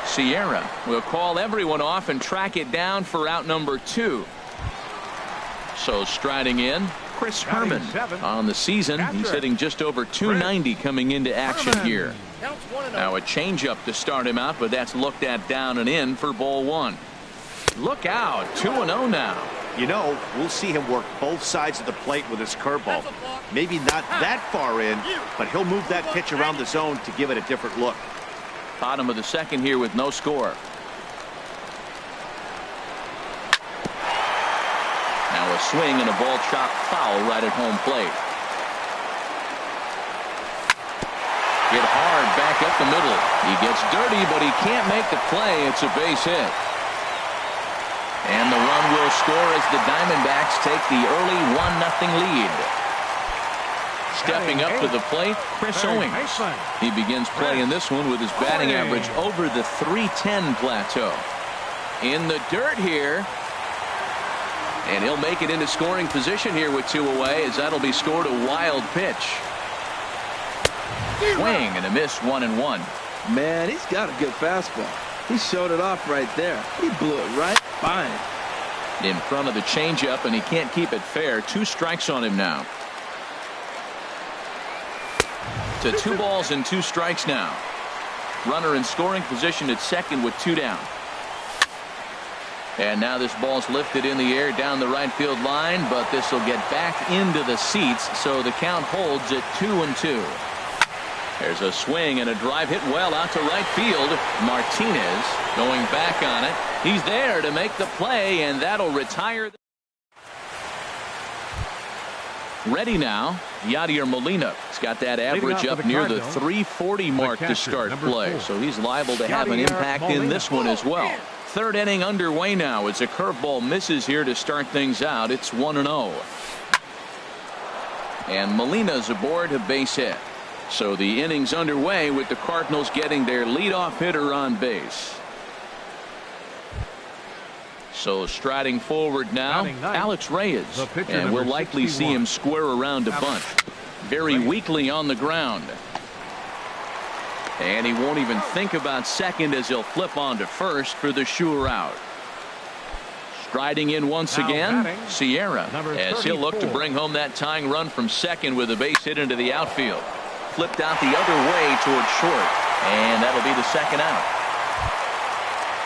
Sierra will call everyone off and track it down for out number 2. So striding in, Chris Herman. On the season, he's hitting just over 290 coming into action here. Now a changeup to start him out, but that's looked at down and in for ball 1. Look out, 2-0 now. You know, we'll see him work both sides of the plate with his curveball. Maybe not that far in, but he'll move that pitch around the zone to give it a different look. Bottom of the second here with no score. Now a swing and a ball chopped foul right at home plate. Hit hard back up the middle. He gets dirty, but he can't make the play. It's a base hit. And the run will score as the Diamondbacks take the early 1-0 lead. Stepping up to the plate, Chris Owings. He begins playing this one with his batting average over the 310 plateau. In the dirt here. And he'll make it into scoring position here with 2 away, as that'll be scored a wild pitch. Swing and a miss, 1-1. Man, he's got a good fastball. He showed it off right there. He blew it right by him. In front of the changeup, and he can't keep it fair. 2 strikes on him now. To 2 balls and 2 strikes now. Runner in scoring position at second with 2 down. And now this ball's lifted in the air down the right field line, but this will get back into the seats, so the count holds at 2-2. There's a swing and a drive hit well out to right field. Martinez going back on it. He's there to make the play, and that'll retire. Ready now, Yadier Molina. He's got that average up near the 340 mark to start play, so he's liable to have an impact in this one as well. Third inning underway now as a curveball misses here to start things out. It's 1-0. And Molina's aboard a base hit. So the inning's underway with the Cardinals getting their leadoff hitter on base. So striding forward now, Alex Reyes, and we'll likely see him square around a bunt. Very weakly on the ground. And he won't even think about second as he'll flip on to first for the sure out. Striding in once again, Sierra, as he'll look to bring home that tying run from second with a base hit into the outfield. Flipped out the other way towards short, and that'll be the second out.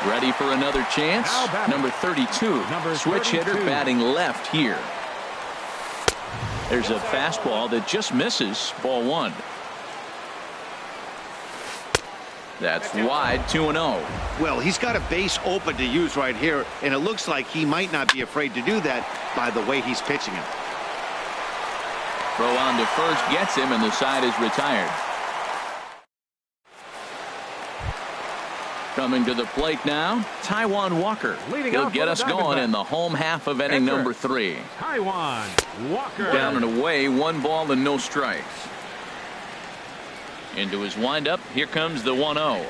Ready for another chance. Number 32, switch hitter batting left here. There's a fastball that just misses, ball one. That's wide, 2-0. Well, he's got a base open to use right here, and it looks like he might not be afraid to do that by the way he's pitching him. Throw on to first gets him, and the side is retired. Coming to the plate now, Taijuan Walker. He'll get us going in the home half of inning number 3. Taijuan Walker. Down and away, 1 ball and no strikes. Into his windup, here comes the 1-0.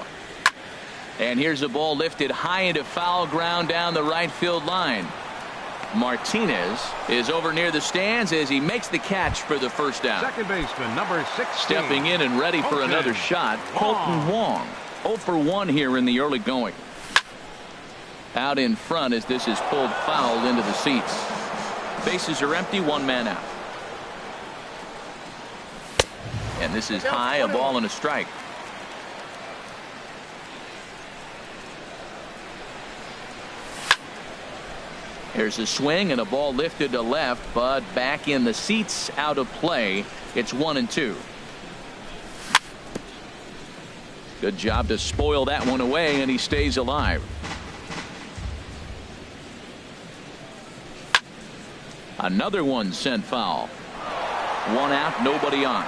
And here's a ball lifted high into foul ground down the right field line. Martinez is over near the stands as he makes the catch for the first down. Second baseman, number 16. Stepping in and ready for another shot, Colton Wong. 0 for 1 here in the early going. Out in front as this is pulled foul into the seats. Bases are empty, 1 man out. And this is high, a ball and a strike. Here's a swing and a ball lifted to left, but back in the seats, out of play. It's 1-2. Good job to spoil that one away, and he stays alive. Another one sent foul. 1 out, nobody on.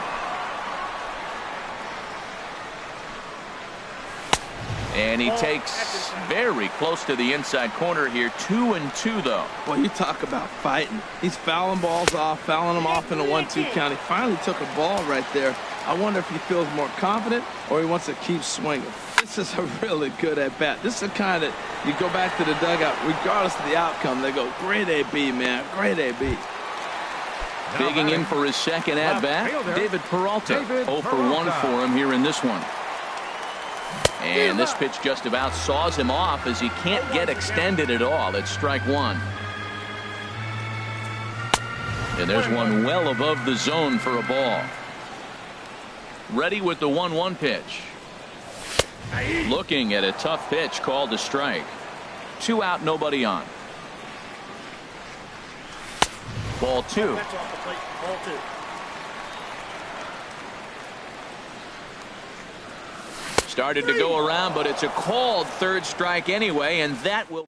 And he takes very close to the inside corner here. 2-2 though. Well, you talk about fighting. He's fouling balls off, fouling them off in a 1-2 count. He finally took a ball right there. I wonder if he feels more confident or he wants to keep swinging. This is a really good at-bat. This is the kind that you go back to the dugout, regardless of the outcome, they go, great AB, man, great AB. Digging in for his second at-bat, David Peralta. 0 for 1 for him here in this one. And this pitch just about saws him off as he can't get extended at all. It's strike 1. And there's one well above the zone for a ball. Ready with the 1-1 pitch. Looking at a tough pitch called a strike. 2 out, nobody on. Ball 2. Started to go around, but it's a called third strike anyway, and that will.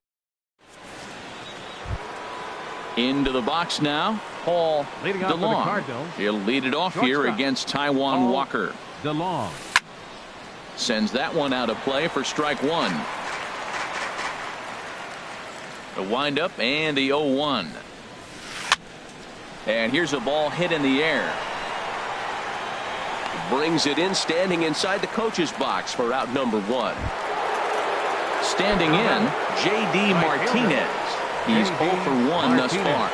Into the box now, Paul DeLong. He'll lead it off here against Taijuan Walker. DeLong sends that one out of play for strike 1. The windup and the 0-1. And here's a ball hit in the air. Brings it in, standing inside the coach's box for out number 1. Standing in, J.D. Martinez. He's 0 for 1 thus far.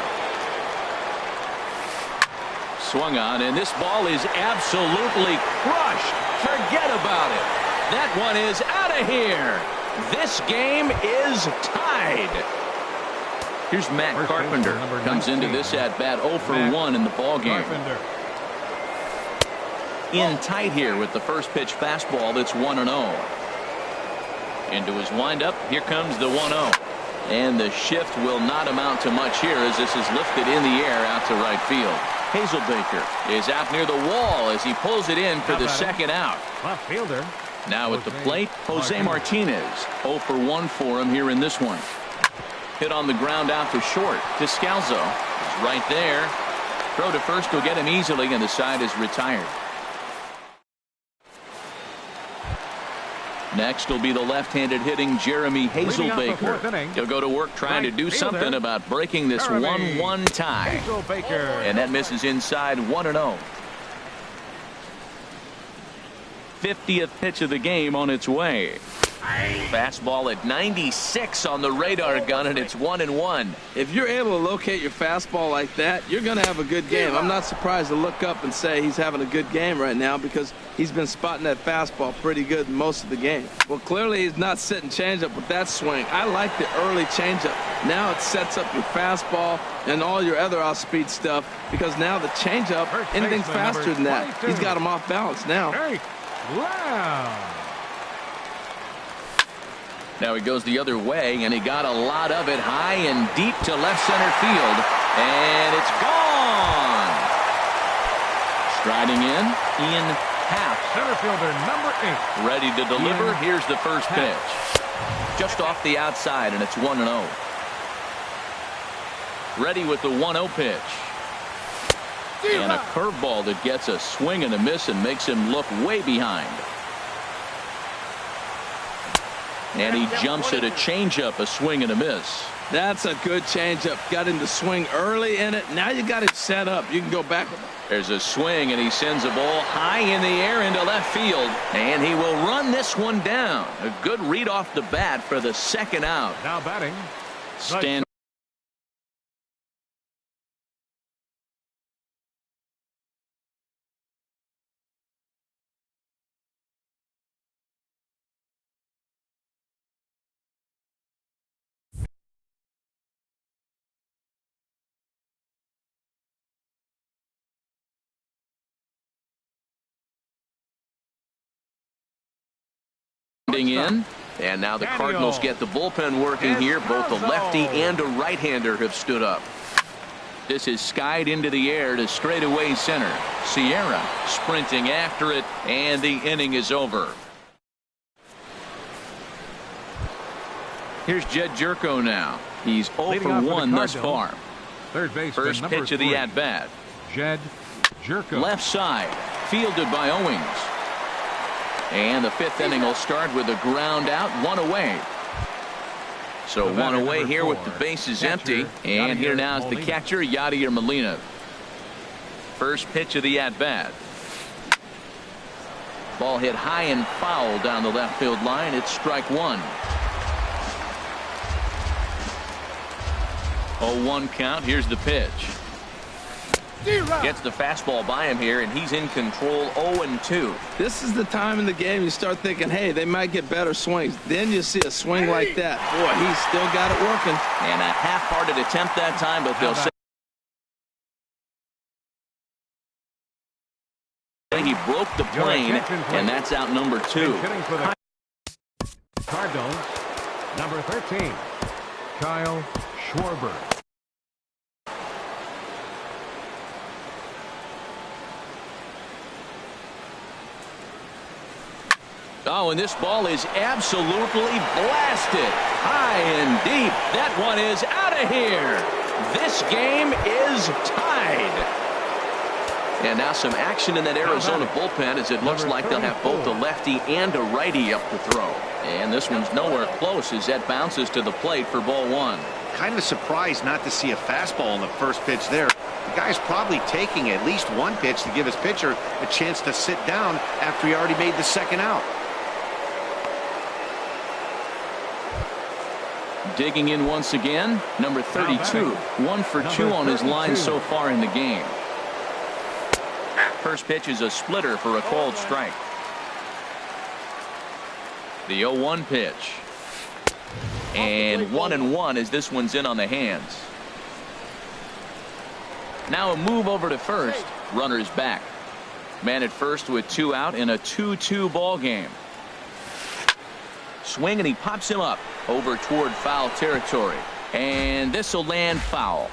Swung on, and this ball is absolutely crushed. Forget about it. That one is out of here. This game is tied. Here's Matt Carpenter. Comes into this at-bat 0 for 1 in the ball game. In tight here with the first pitch fastball that's 1-0. Into his windup, here comes the 1-0. And the shift will not amount to much here as this is lifted in the air out to right field. Hazelbaker is out near the wall as he pulls it in for the second out. Left fielder. Now at the plate, Jose Martinez. 0 for 1 for him here in this one. Hit on the ground out to short. Descalzo is right there. Throw to first will get him easily, and the side is retired. Next will be the left-handed hitting Jeremy Hazelbaker. He'll go to work trying to do something about breaking this 1-1 tie. And that misses inside 1-0. 50th pitch of the game on its way. Fastball at 96 on the radar gun, and it's 1-1. If you're able to locate your fastball like that, you're going to have a good game. I'm not surprised to look up and say he's having a good game right now because he's been spotting that fastball pretty good most of the game. Well, clearly he's not sitting changeup with that swing. I like the early changeup. Now it sets up your fastball and all your other off-speed stuff because now the changeup, anything's faster than that. He's got him off balance now. Wow. Now he goes the other way, and he got a lot of it high and deep to left center field, and it's gone. Striding in, Ian Happ. Center fielder number 8. Ready to deliver. Here's the first pitch. Just off the outside, and it's 1-0. Ready with the 1-0 pitch. And a curveball that gets a swing and a miss and makes him look way behind. And he jumps at a changeup, a swing and a miss. That's a good changeup. Got him to swing early in it. Now you got it set up. You can go back. There's a swing, and he sends a ball high in the air into left field. And he will run this one down. A good read off the bat for the second out. Now batting. Stand. In, and now the Cardinals get the bullpen working here. Both a lefty and a right-hander have stood up. This is skied into the air to straightaway center. Sierra sprinting after it, and the inning is over. Here's Jed Jerko now. He's 0 for 1 thus far. Third base. First pitch of the at-bat. Jed Jerko. Left side, fielded by Owings. And the 5th inning will start with a ground out, 1 away. So 1 away here with the bases empty. And here now is the catcher, Yadier Molina. First pitch of the at-bat. Ball hit high and foul down the left field line. It's strike 1. 0-1 count. Here's the pitch. Gets the fastball by him here, and he's in control. 0-2. This is the time in the game you start thinking, hey, they might get better swings. Then you see a swing like that. Boy, he's still got it working. And a half-hearted attempt that time, but they'll say he broke the plane, and that's out number 2. Cardinals, number 13, Kyle Schwarber. Oh, and this ball is absolutely blasted. High and deep. That one is out of here. This game is tied. And now some action in that Arizona bullpen as it looks like they'll have both a lefty and a righty up to throw. And this one's nowhere close as that bounces to the plate for ball 1. Kind of surprised not to see a fastball in the first pitch there. The guy's probably taking at least one pitch to give his pitcher a chance to sit down after he already made the second out. Digging in once again, number 32, 1 for 2 on his line so far in the game. First pitch is a splitter for a called strike. The 0-1 pitch. And 1-1 as this one's in on the hands. Now a move over to first. Runners back. Man at first with 2 out in a 2-2 ball game. Swing, and he pops him up over toward foul territory. And this will land foul.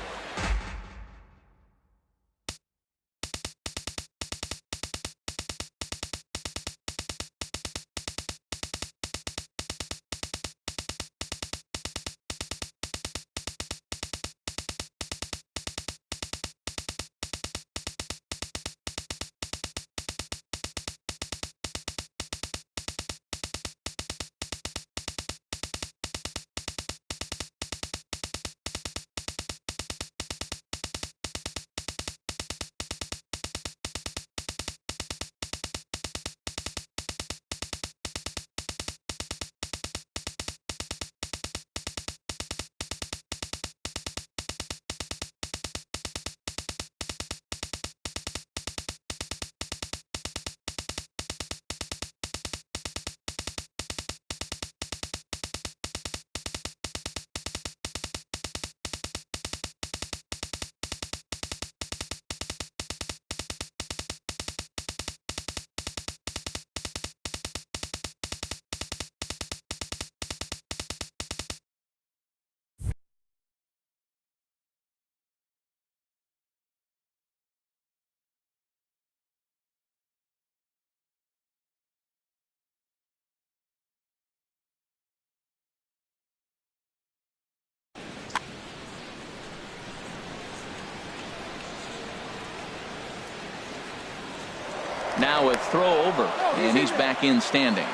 Now a throw over, and he's back in standing.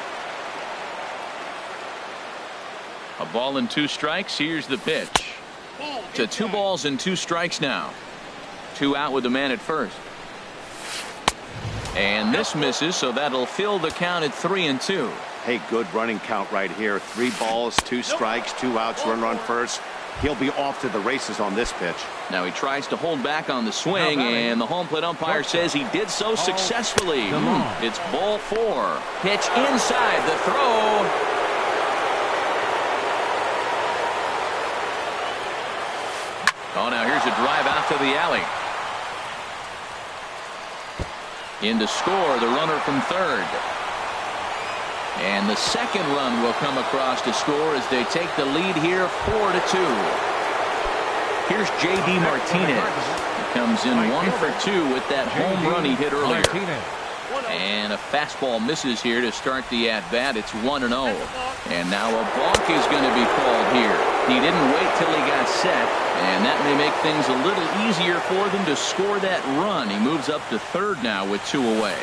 A ball and 2 strikes. Here's the pitch. To 2 balls and 2 strikes now. 2 out with the man at first. And this misses, so that'll fill the count at 3-2. Hey, good running count right here. 3 balls, 2 strikes, 2 outs, run first. He'll be off to the races on this pitch. Now he tries to hold back on the swing, and the home plate umpire says he did so successfully. It's ball 4. Pitch inside the throw. Oh, now here's a drive out to the alley. In to score, the runner from third. And the second run will come across to score as they take the lead here 4-2. Here's J.D. Martinez. He comes in 1 for 2 with that home run he hit earlier. And a fastball misses here to start the at-bat. It's 1-0. And now a balk is going to be called here. He didn't wait till he got set, and that may make things a little easier for them to score that run. He moves up to third now with 2 away.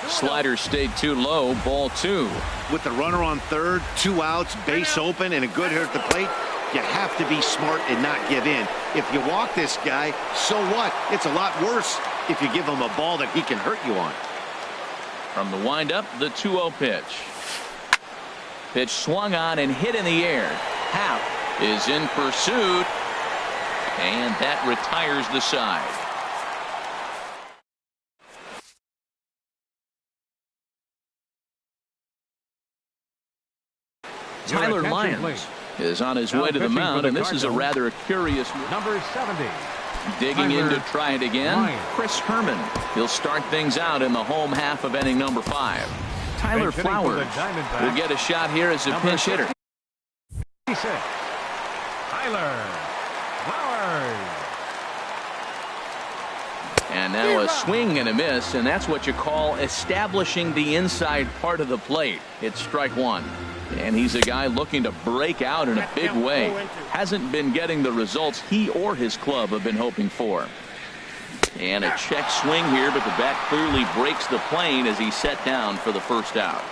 Slider stayed too low, ball 2. With the runner on third, 2 outs, base open, and a good hit at the plate, you have to be smart and not give in. If you walk this guy, so what? It's a lot worse if you give him a ball that he can hurt you on. From the windup, the 2-0 pitch. Pitch swung on and hit in the air. Happ is in pursuit, and that retires the side. Tyler Lyons is on his way to the mound, and this is a rather curious move. Number 70. Digging in to try it again, Chris Herman. He'll start things out in the home half of inning number 5. Tyler Flowers will get a shot here as a pinch hitter. Tyler Flowers. And now a swing and a miss, and that's what you call establishing the inside part of the plate. It's strike 1. And he's a guy looking to break out in a big way. Hasn't been getting the results he or his club have been hoping for. And a check swing here, but the bat clearly breaks the plane as he's set down for the first out.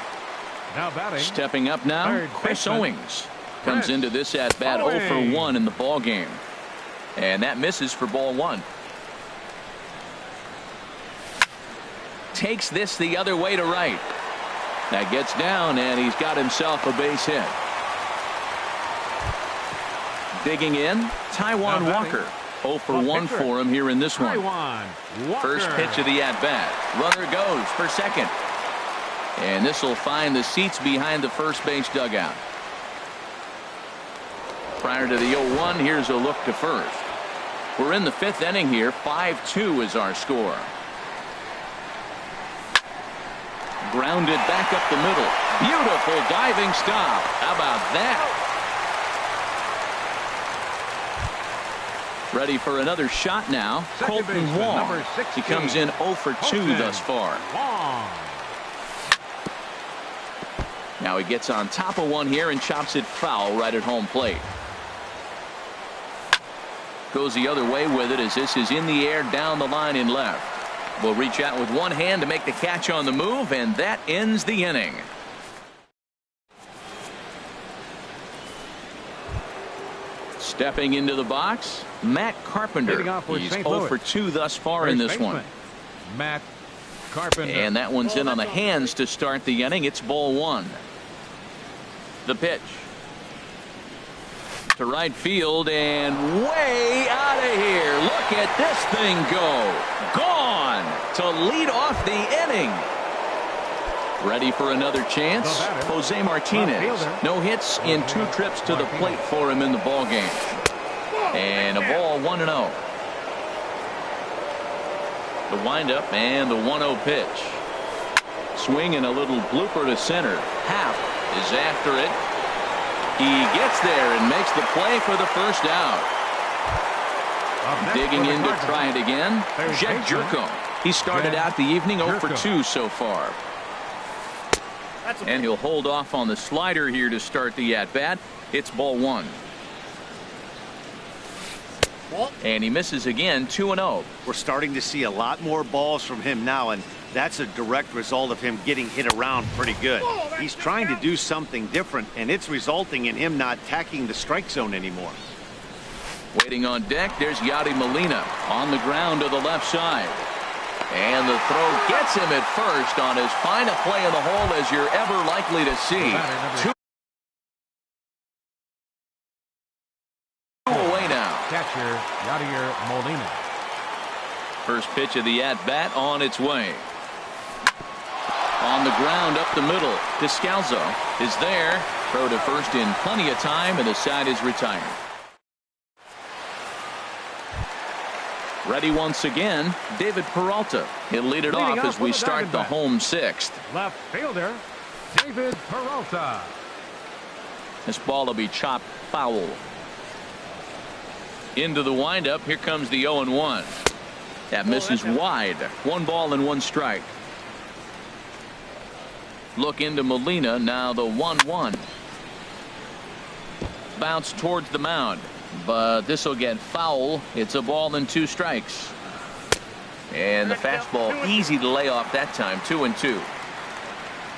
Now batting. Stepping up now, Chris Owings comes into this at bat 0 for 1 in the ball game. And that misses for ball 1. Takes this the other way to right. That gets down, and he's got himself a base hit. Digging in, Taijuan Walker. 0 for 1 for him here in this one. First pitch of the at-bat. Runner goes for second. And this will find the seats behind the first base dugout. Prior to the 0-1, here's a look to first. We're in the 5th inning here. 5-2 is our score. Grounded back up the middle. Beautiful diving stop. How about that? Ready for another shot now. Colton Wong. He comes in 0 for 2 thus far. Now he gets on top of one here and chops it foul right at home plate. Goes the other way with it as this is in the air down the line in left. Will reach out with one hand to make the catch on the move, and that ends the inning. Stepping into the box, Matt Carpenter. He's 0 for 2 thus far in this one. Matt Carpenter. And that one's in on the hands to start the inning. It's ball 1. The pitch. To right field and way out of here. Look at this thing go. Gone to lead off the inning. Ready for another chance. Jose Martinez. No hits in 2 trips to the plate for him in the ball game. And a ball 1-0. The windup and the 1-0 pitch. Swing and a little blooper to center. Happ is after it. He gets there and makes the play for the first out. Digging in to try it again, Jed Jerko. He started out the evening 0 for 2 so far. And he'll hold off on the slider here to start the at-bat. It's ball 1. And he misses again, 2-0. We're starting to see a lot more balls from him now, and that's a direct result of him getting hit around pretty good. He's trying to do something different, and it's resulting in him not attacking the strike zone anymore. Waiting on deck, there's Yadi Molina on the ground to the left side. And the throw gets him at first on as fine a play in the hole as you're ever likely to see. Two away now. Catcher, Yadier Molina. First pitch of the at-bat on its way. On the ground up the middle. Descalzo is there. Throw to first in plenty of time, and the side is retired. Ready once again, David Peralta. He'll lead it off as we start the home sixth. Left fielder, David Peralta. This ball will be chopped foul. Into the windup. Here comes the 0-1. That misses wide. 1 ball and 1 strike. Look into Molina. Now the 1-1. Bounce towards the mound. But this will get foul. It's a ball and 2 strikes. And the fastball easy to lay off that time. 2-2.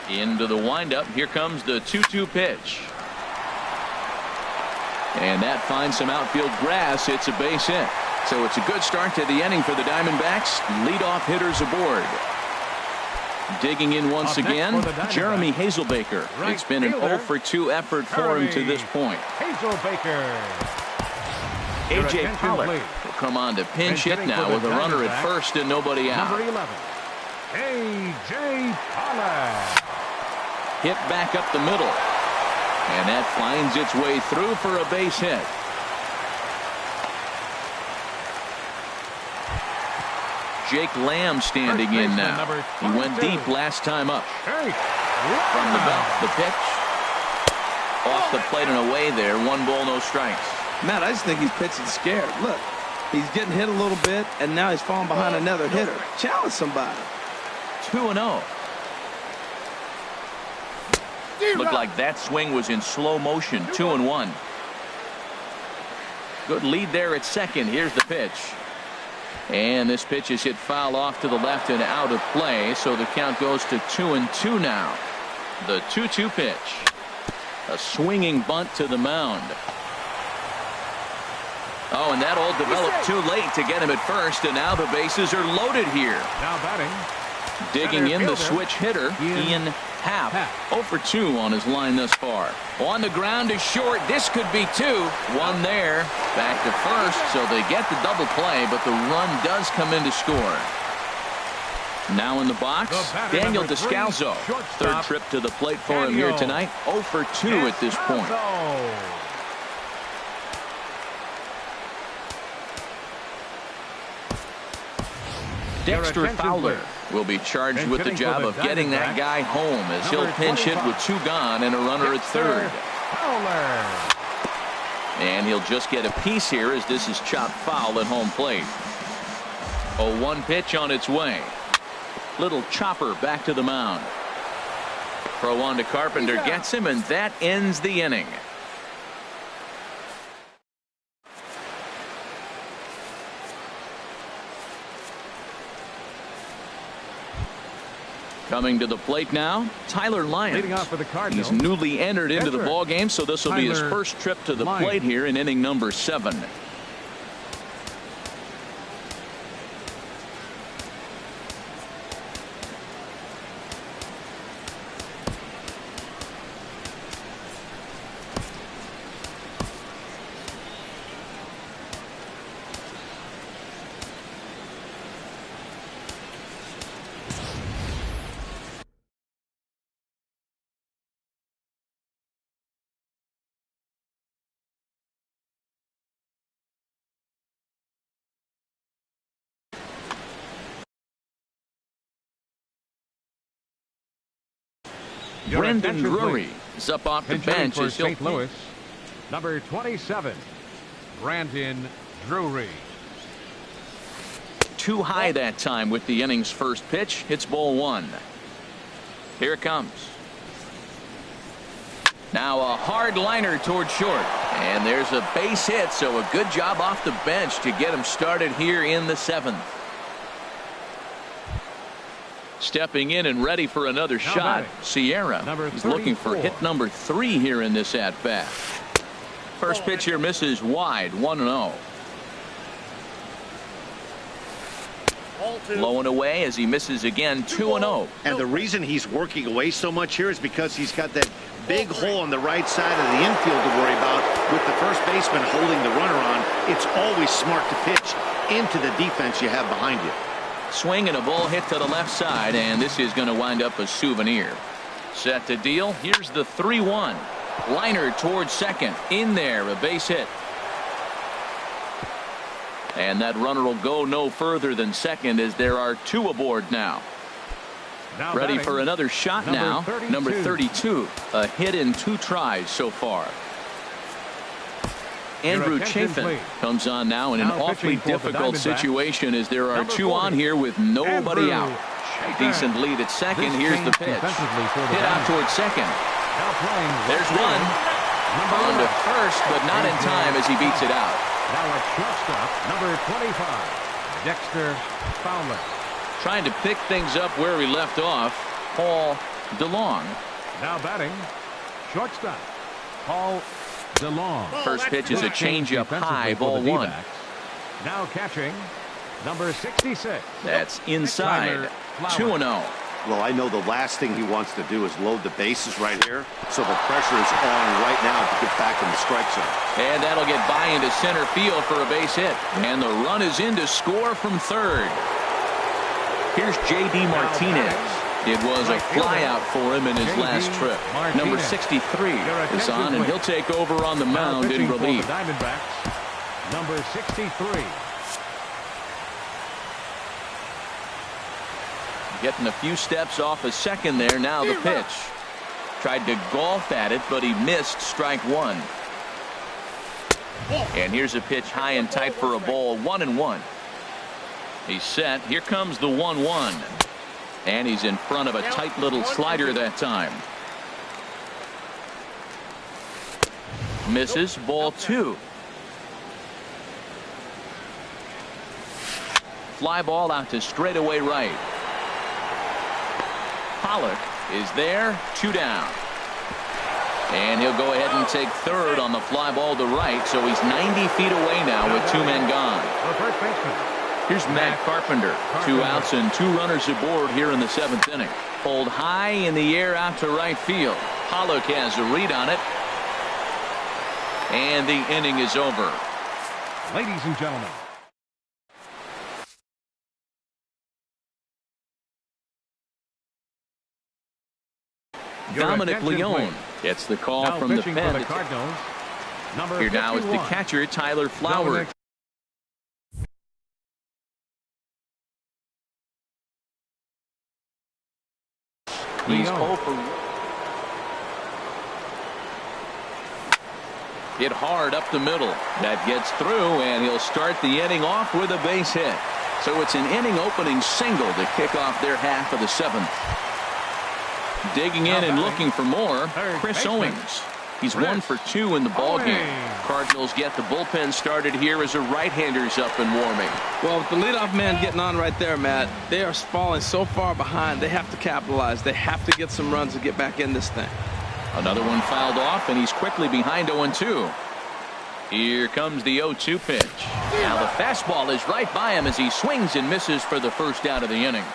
Into the windup. Here comes the 2-2 pitch. And that finds some outfield grass. It's a base hit. So it's a good start to the inning for the Diamondbacks. Leadoff hitters aboard. Digging in once again, Jeremy Hazelbaker. It's been an 0-for-2 effort for him to this point. Hazelbaker. A.J. Pollock will come on to pinch hit now with a runner at first and nobody out. Number 11, A.J. Pollock. Hit back up the middle. And that finds its way through for a base hit. Jake Lamb standing in now. He went deep last time up. From the belt, the pitch. Off the plate and away there. 1 ball, no strikes. Matt, I just think he's pitching scared. Look, he's getting hit a little bit, and now he's falling behind another hitter. Challenge somebody. 2-0. Looked like that swing was in slow motion. 2-1. Good lead there at second. Here's the pitch. And this pitch is hit foul off to the left and out of play. So the count goes to 2-2 now. The 2-2 pitch. A swinging bunt to the mound. Oh, and that all developed too late to get him at first, and now the bases are loaded here. Now batting. Digging in the switch hitter, Ian Happ. 0-for-2 on his line thus far. On the ground is short. This could be 2. 1 there. Back to first, so they get the double play, but the run does come in to score. Now in the box, Daniel Descalzo. Third trip to the plate for him here tonight. 0-for-2 at this point. Dexter Fowler will be charged with the job of getting that guy home as he'll pinch hit with 2 gone and a runner at third. And he'll just get a piece here as this is chopped foul at home plate. 0-1 pitch on its way. Little chopper back to the mound. Throw on to Carpenter, gets him, and that ends the inning. Coming to the plate now, Tyler Lyons. Leading off for the Cardinals. He's newly entered into the ball game, so this will be his first trip to the plate here in inning number 7. Brendan Drury is up off the bench for as he'll St. Louis. Number 27, Brandon Drury. Too high that time with the inning's first pitch. Hits ball 1. Here it comes. Now a hard liner toward short. And there's a base hit, so a good job off the bench to get him started here in the 7th. Stepping in and ready for another shot, Sierra. He's looking for hit number 3 here in this at-bat. First pitch here misses wide, 1-0. Low and away as he misses again, 2-0. And the reason he's working away so much here is because he's got that big hole on the right side of the infield to worry about. With the first baseman holding the runner on, it's always smart to pitch into the defense you have behind you. Swing and a ball hit to the left side, and this is going to wind up a souvenir. Set to deal. Here's the 3-1. Liner towards second. In there, a base hit. And that runner will go no further than second as there are 2 aboard now. Ready for another shot now. Number 32. A hit in 2 tries so far. Andrew Chafin comes on now in an awfully difficult situation as there are 2 on here with nobody out. A decent lead at second. Here's the pitch. Hit out towards second. There's one. On to first, but not in time as he beats it out. Now at shortstop, number 25, Dexter Fowler. Trying to pick things up where we left off, Paul DeLong. Now batting, shortstop, Paul DeLong. First pitch is a changeup high, ball 1. Now catching, number 66. That's inside, 2-0. Well, I know the last thing he wants to do is load the bases right here, so the pressure is on right now to get back in the strike zone. And that'll get by into center field for a base hit. And the run is in to score from third. Here's J.D. Martinez. It was a flyout for him in his last trip. Number 63 is on, and he'll take over on the mound in relief. Number 63. Getting a few steps off a second there. Now the pitch. Tried to golf at it, but he missed strike 1. And here's a pitch high and tight for a ball, 1-1. He's set. Here comes the 1-1. And he's in front of a tight little slider that time. Misses, ball 2. Fly ball out to straightaway right. Pollock is there, 2 down. And he'll go ahead and take third on the fly ball to right, so he's 90 feet away now with 2 men gone. Here's Matt Carpenter. 2 outs and 2 runners aboard here in the 7th inning. Pulled high in the air out to right field. Pollock has a read on it. And the inning is over. Ladies and gentlemen. Dominic Leone gets the call now from the pen. Here now is the 51. catcher, Tyler Flowers. He's over. Hit hard up the middle. That gets through, and he'll start the inning off with a base hit. So it's an inning opening single to kick off their half of the 7th. Digging in and looking for more, Chris Owings. He's 1 for 2 in the ballgame. Cardinals get the bullpen started here as a right-hander's up and warming. Well, with the leadoff man getting on right there, Matt, they are falling so far behind. They have to capitalize. They have to get some runs to get back in this thing. Another one fouled off, and he's quickly behind 0-2. Here comes the 0-2 pitch. Now the fastball is right by him as he swings and misses for the first out of the inning.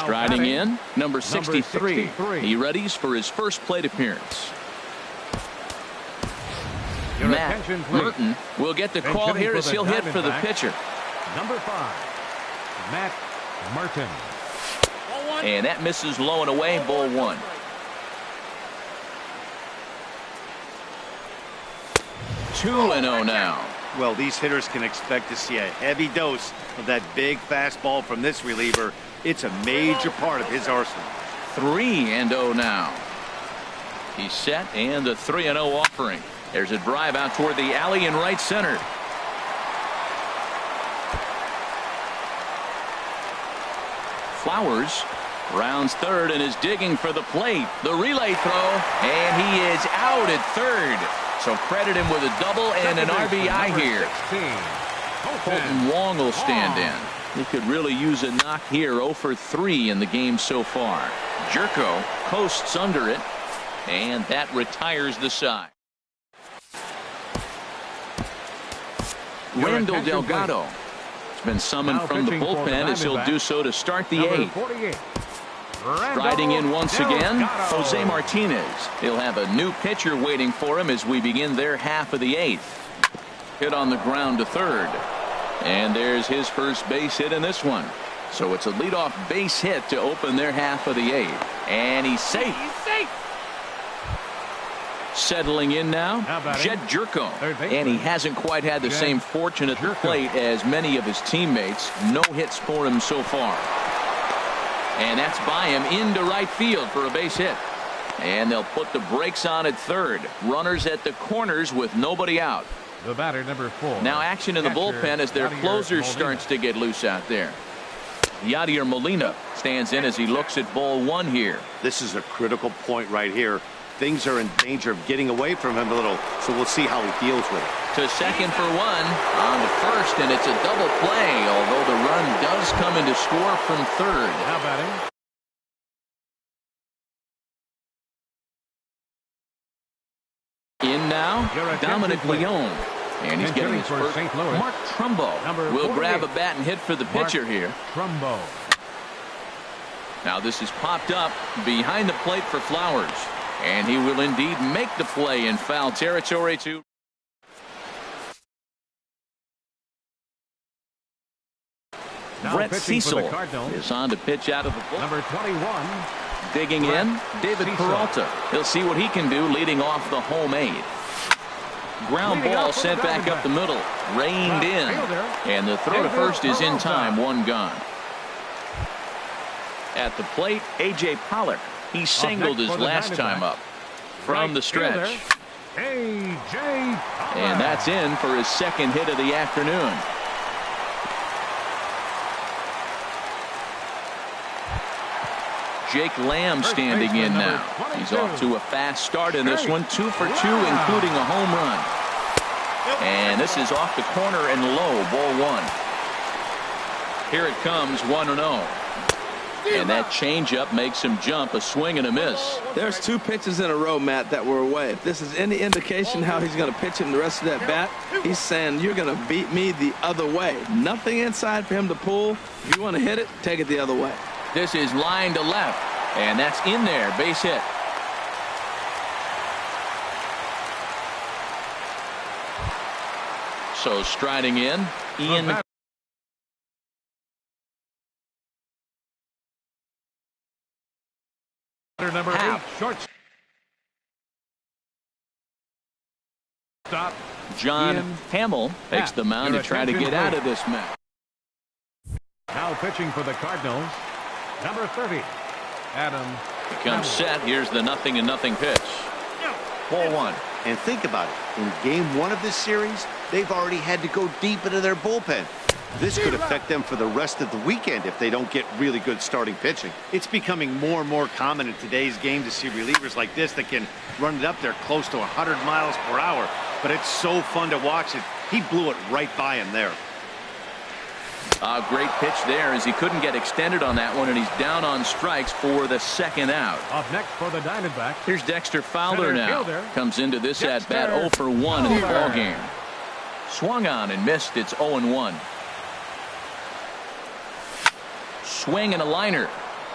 Striding in, number 63. He readies for his first plate appearance. Matt Merton will get the call here as he'll hit for the pitcher. Number 5, Matt Merton. And that misses low and away, ball 1. Two and 0 now. Well, these hitters can expect to see a heavy dose of that big fastball from this reliever. It's a major part of his arsenal. 3-0 now. He's set, and the 3-0 offering. There's a drive out toward the alley in right center. Flowers rounds third and is digging for the plate. The relay throw, and he is out at third. So credit him with a double and an RBI here. 16. Colton Wong will stand in. He could really use a knock here. 0 for 3 in the game so far. Jerko coasts under it, and that retires the side. Randall Delgado has been summoned from the bullpen as he'll do so to start the 8th. Striding in once again, Jose Martinez. He'll have a new pitcher waiting for him as we begin their half of the 8th. Hit on the ground to third. And there's his first base hit in this one. So it's a leadoff base hit to open their half of the 8th. And he's safe. Settling in now, Jed Jerko. And he hasn't quite had the same fortune at the plate as many of his teammates. No hits for him so far. And that's by him into right field for a base hit. And they'll put the brakes on at third. Runners at the corners with nobody out. The batter, number 4. Now action in the bullpen as their closer starts to get loose out there. Yadier Molina stands in as he looks at ball 1 here. This is a critical point right here. Things are in danger of getting away from him a little, so we'll see how he deals with it. To second for 1, on to first, and it's a double play, although the run does come in to score from third. How batting? In now, Dominic Leone. And he's getting his first. Mark Trumbo will grab a bat and hit for the pitcher here. Trumbo. Now this is popped up behind the plate for Flowers. And he will indeed make the play in foul territory to. Brett Cecil is on to pitch out of the bullpen. Number 21. Digging in, David Peralta. He'll see what he can do leading off the home 8th. Ground ball sent back up the middle. Reined in. And the throw to first is in time. 1 gone. At the plate, A.J. Pollock. He singled his last time up from the stretch. A.J. Pollock. And that's in for his second hit of the afternoon. Jake Lamb standing in now. He's off to a fast start in this one. 2 for 2, including a home run. And this is off the corner and low. Ball 1. Here it comes, 1-0. And that changeup makes him jump. A swing and a miss. There's 2 pitches in a row, Matt, that were away. If this is any indication how he's going to pitch him the rest of that bat, he's saying you're going to beat me the other way. Nothing inside for him to pull. If you want to hit it, take it the other way. This is line to left, and that's in there. Base hit. So striding in, Ian. Number 8, short. Stop. John Hamill takes the mound to try to get out of this match. Now pitching for the Cardinals. Number 30, Adam. Becomes set. Here's the 0-0 pitch. Ball 1. And think about it. In game 1 of this series, they've already had to go deep into their bullpen. This could affect them for the rest of the weekend if they don't get really good starting pitching. It's becoming more and more common in today's game to see relievers like this that can run it up there close to 100 miles per hour. But it's so fun to watch it. He blew it right by him there. A great pitch there as he couldn't get extended on that one, and he's down on strikes for the second out. Up next for the Diamondbacks. Here's Dexter Fowler now. Comes into this at bat 0 for 1 in the ball game. Swung on and missed. It's 0-1. Swing and a liner,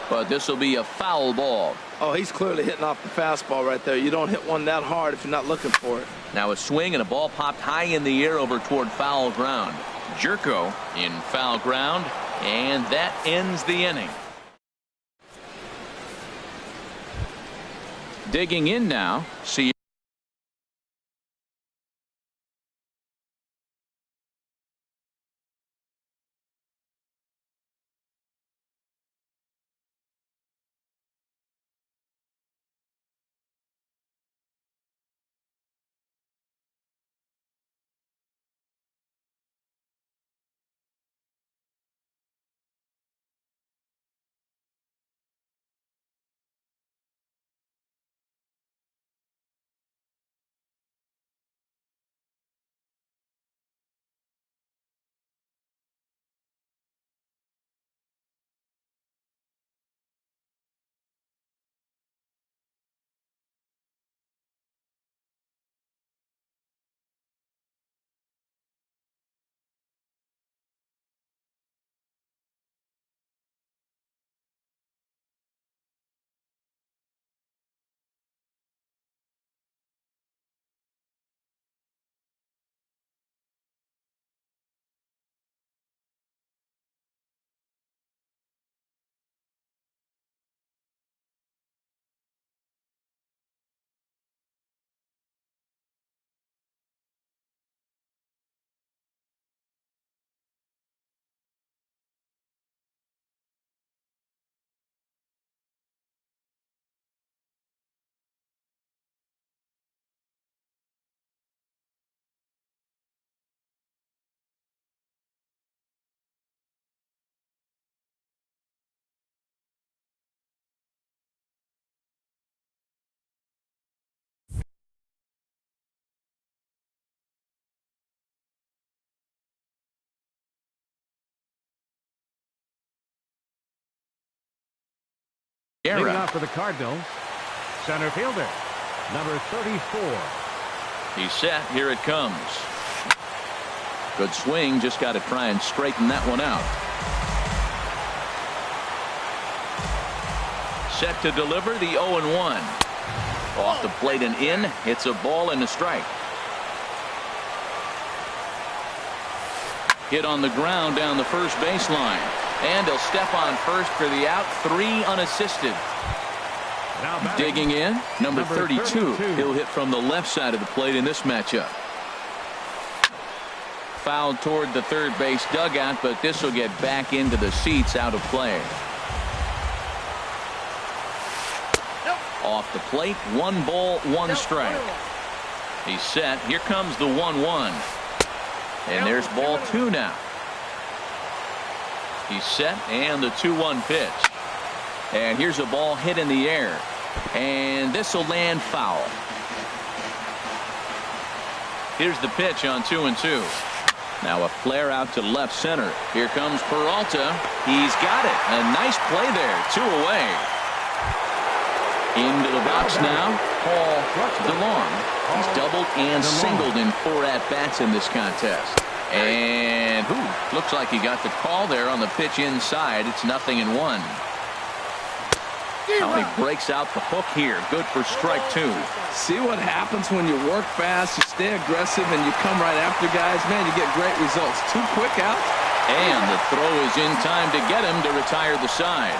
but this will be a foul ball. Oh, he's clearly hitting off the fastball right there. You don't hit one that hard if you're not looking for it. Now a swing and a ball popped high in the air over toward foul ground. Jerko in foul ground, and that ends the inning. Digging in now, see Leading Sierra. off for the Cardinals, center fielder, number 34. He's set. Here it comes. Good swing. Just got to try and straighten that one out. Set to deliver the 0-1. Off the plate and in. It's a ball and a strike. Hit on the ground down the first baseline. And he'll step on first for the out. 3 unassisted. Now batting, Digging in, number 32. 32. He'll hit from the left side of the plate in this matchup. Fouled toward the third base dugout, but this will get back into the seats, out of play. Off the plate, 1 ball, 1 strike. He's set. Here comes the 1-1. And there's ball 2 now. He's set, and the 2-1 pitch. And here's a ball hit in the air. And this will land foul. Here's the pitch on 2-2. Now a flare out to left center. Here comes Peralta. He's got it. A nice play there. 2 away. Into the box now, Paul DeLong. He's doubled and singled in 4 at-bats in this contest. And looks like he got the call there on the pitch inside. It's 0-1. Now he breaks out the hook here. Good for strike 2. See what happens when you work fast, you stay aggressive, and you come right after guys. Man, you get great results. 2 quick outs. And the throw is in time to get him to retire the side.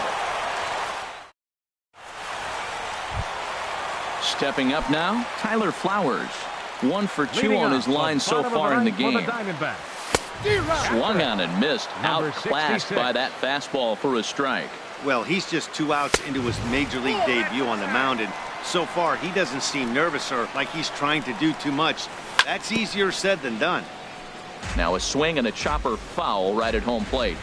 Stepping up now, Tyler Flowers. 1 for 2 on his line so far in the game. Swung on and missed. Outclassed by that fastball for a strike. Well, he's just 2 outs into his major league debut on the mound, and so far he doesn't seem nervous or like he's trying to do too much. That's easier said than done. Now a swing and a chopper foul right at home plate.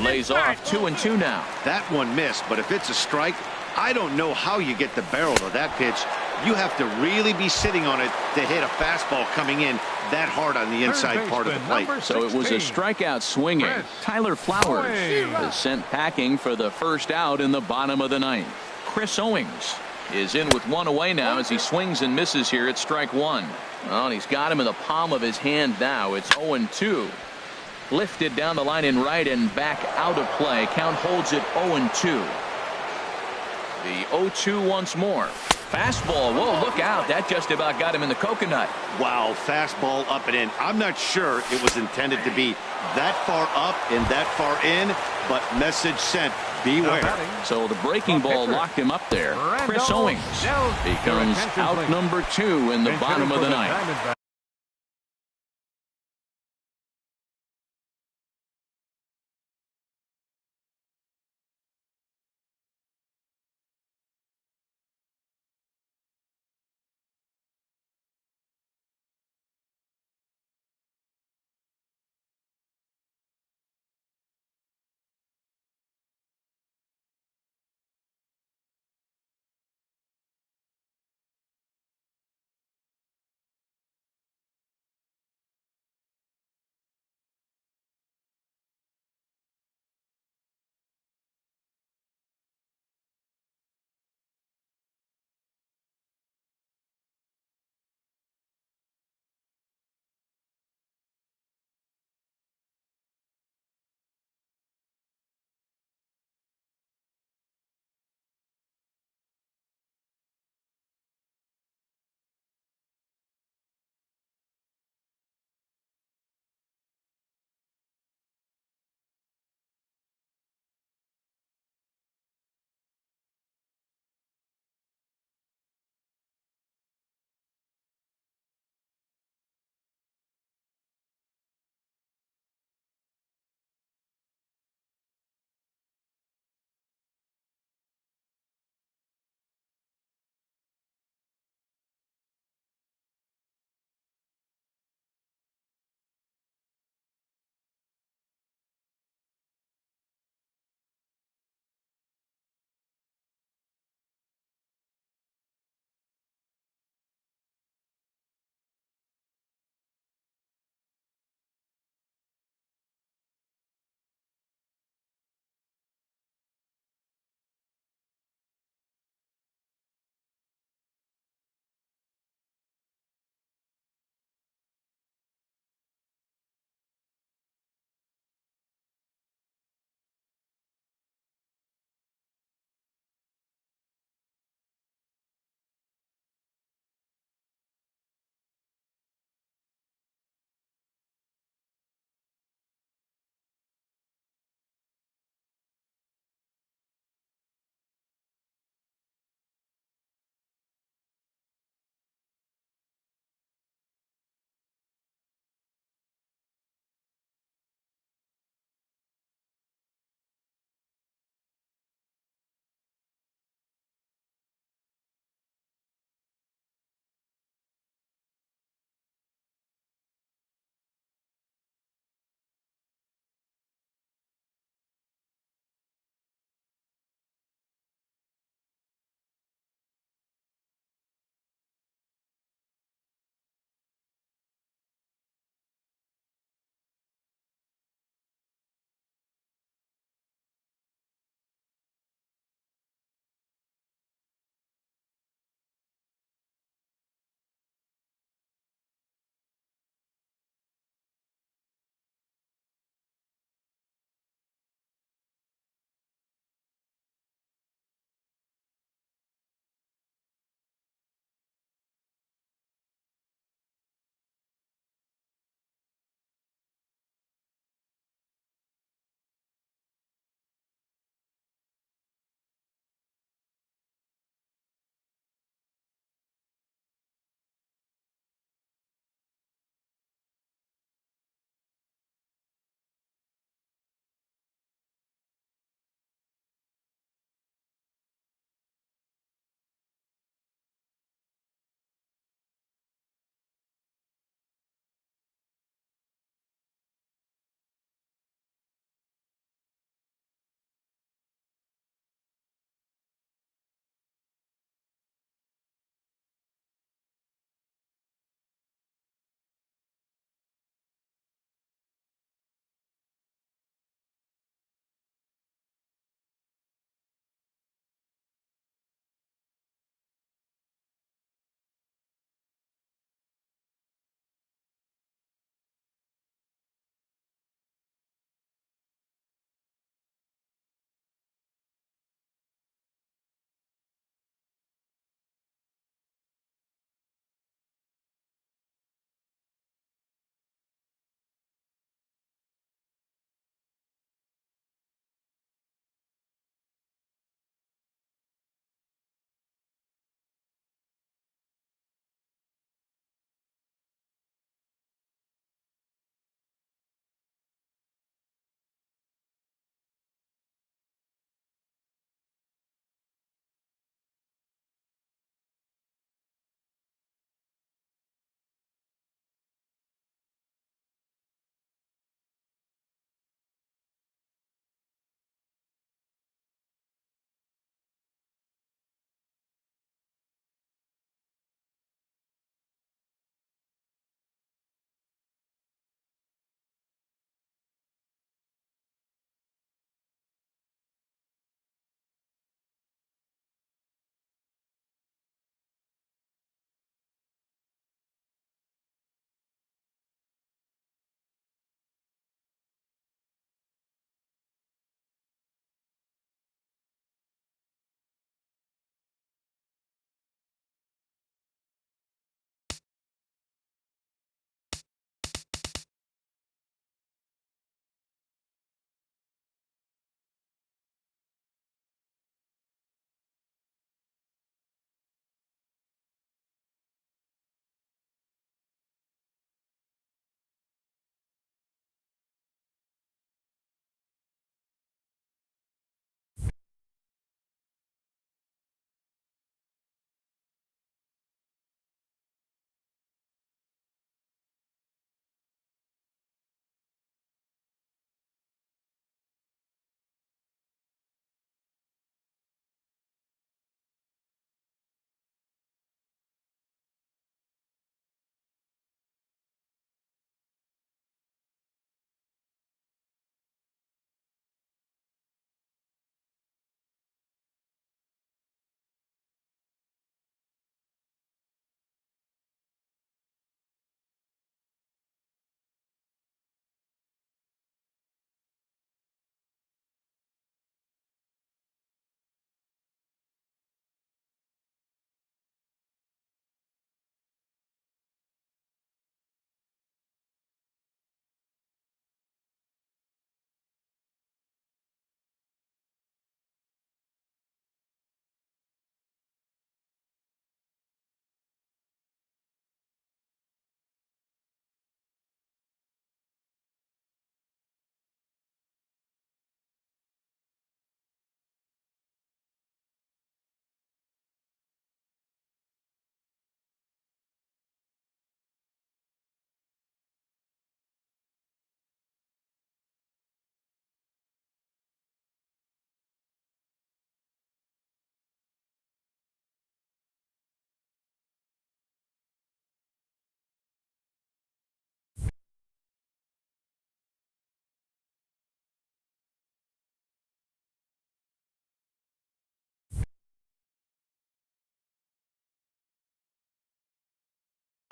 Lays off 2-2 now. That one missed, but if it's a strike, I don't know how you get the barrel of that pitch. You have to really be sitting on it to hit a fastball coming in that hard on the inside part of the plate. So it was a strikeout swinging. Tyler Flowers is sent packing for the first out in the bottom of the 9th. Chris Owings is in with 1 away now as he swings and misses here at strike 1. Well, and he's got him in the palm of his hand now. It's 0-2. Lifted down the line in right and back out of play. Count holds it 0-2. The 0-2 once more. Fastball. Whoa, look out. That just about got him in the coconut. Wow, fastball up and in. I'm not sure it was intended to be that far up and that far in, but message sent. Beware. So the breaking ball locked him up there. Chris Owings becomes out number 2 in the bottom of the 9th.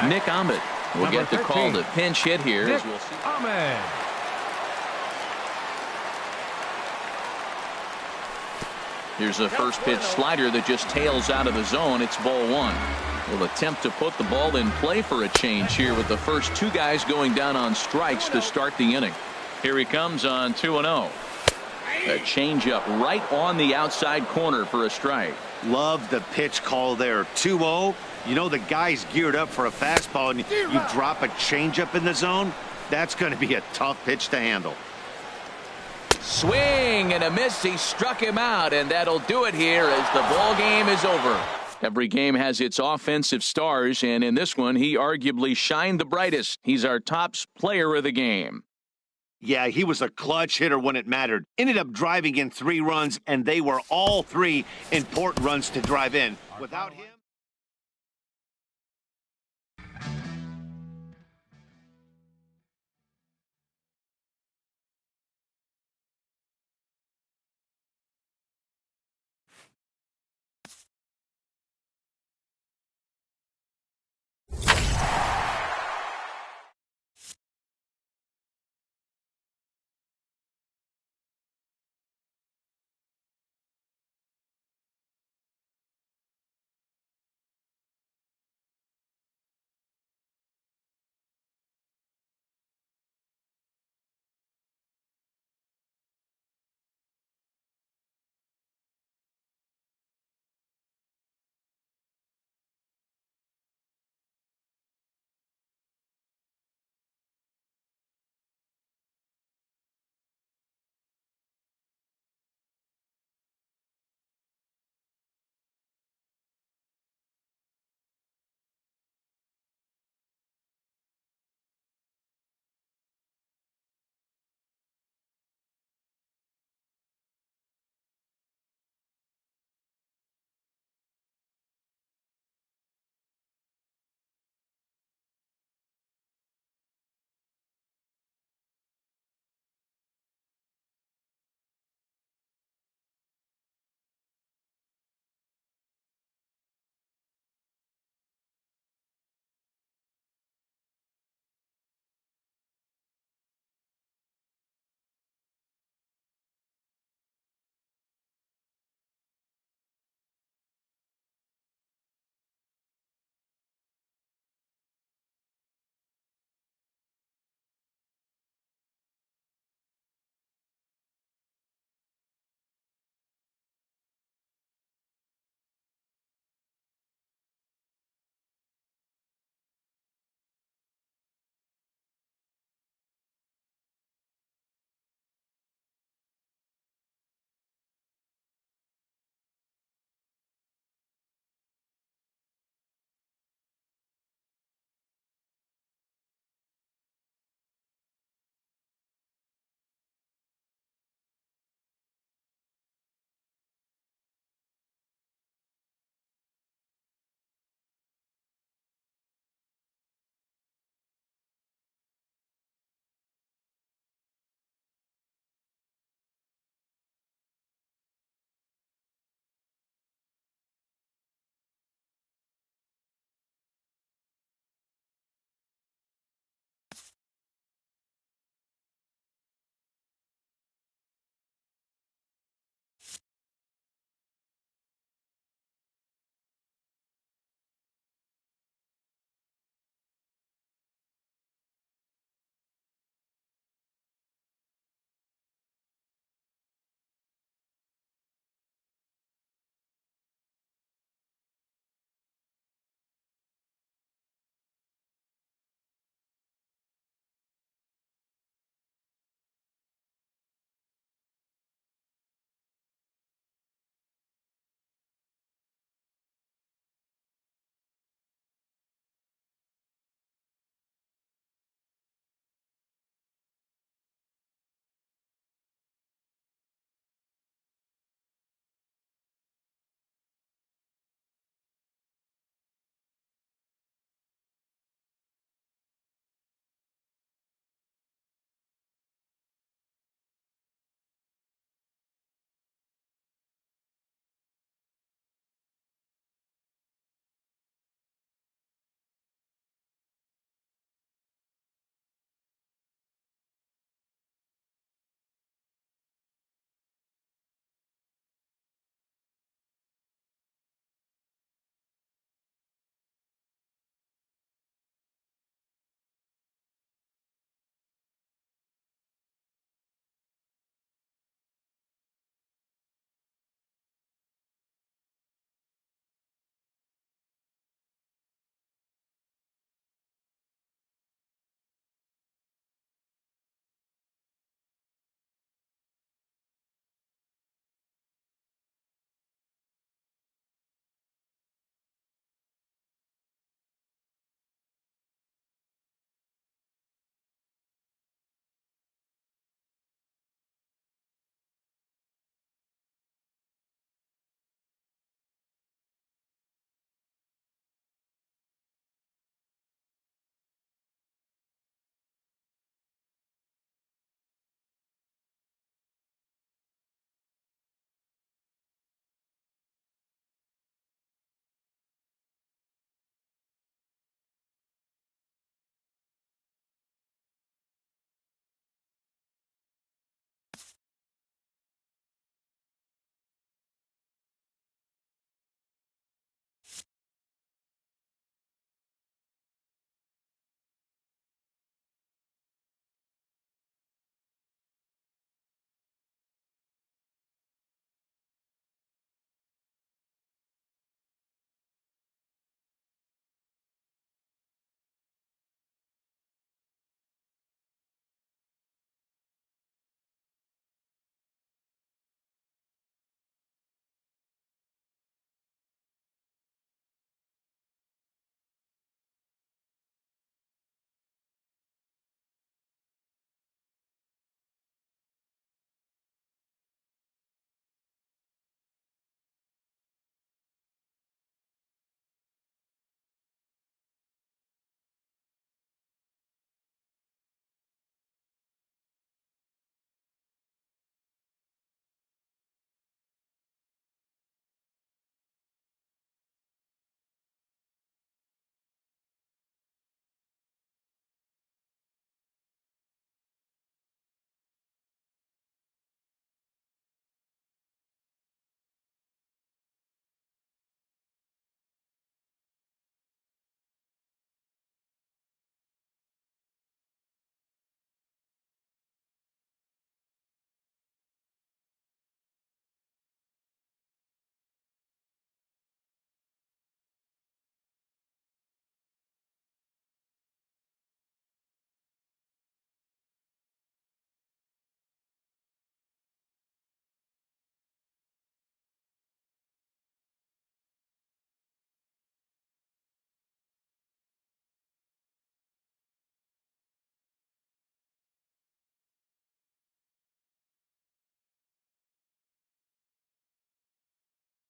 Nick Ahmed will get the call to pinch hit here. Nick As we'll see. Ahmed. Here's a first pitch slider that just tails out of the zone. It's ball one. Will attempt to put the ball in play for a change here with the first two guys going down on strikes to start the inning. Here he comes on 2-0. A changeup right on the outside corner for a strike. Love the pitch call there. 2-0. You know the guy's geared up for a fastball, and you drop a changeup in the zone. That's going to be a tough pitch to handle. Swing and a miss. He struck him out, and that'll do it here as the ball game is over. Every game has its offensive stars, and in this one, he arguably shined the brightest. He's our top player of the game. Yeah, he was a clutch hitter when it mattered. Ended up driving in 3 runs, and they were all 3 important runs to drive in. Without him...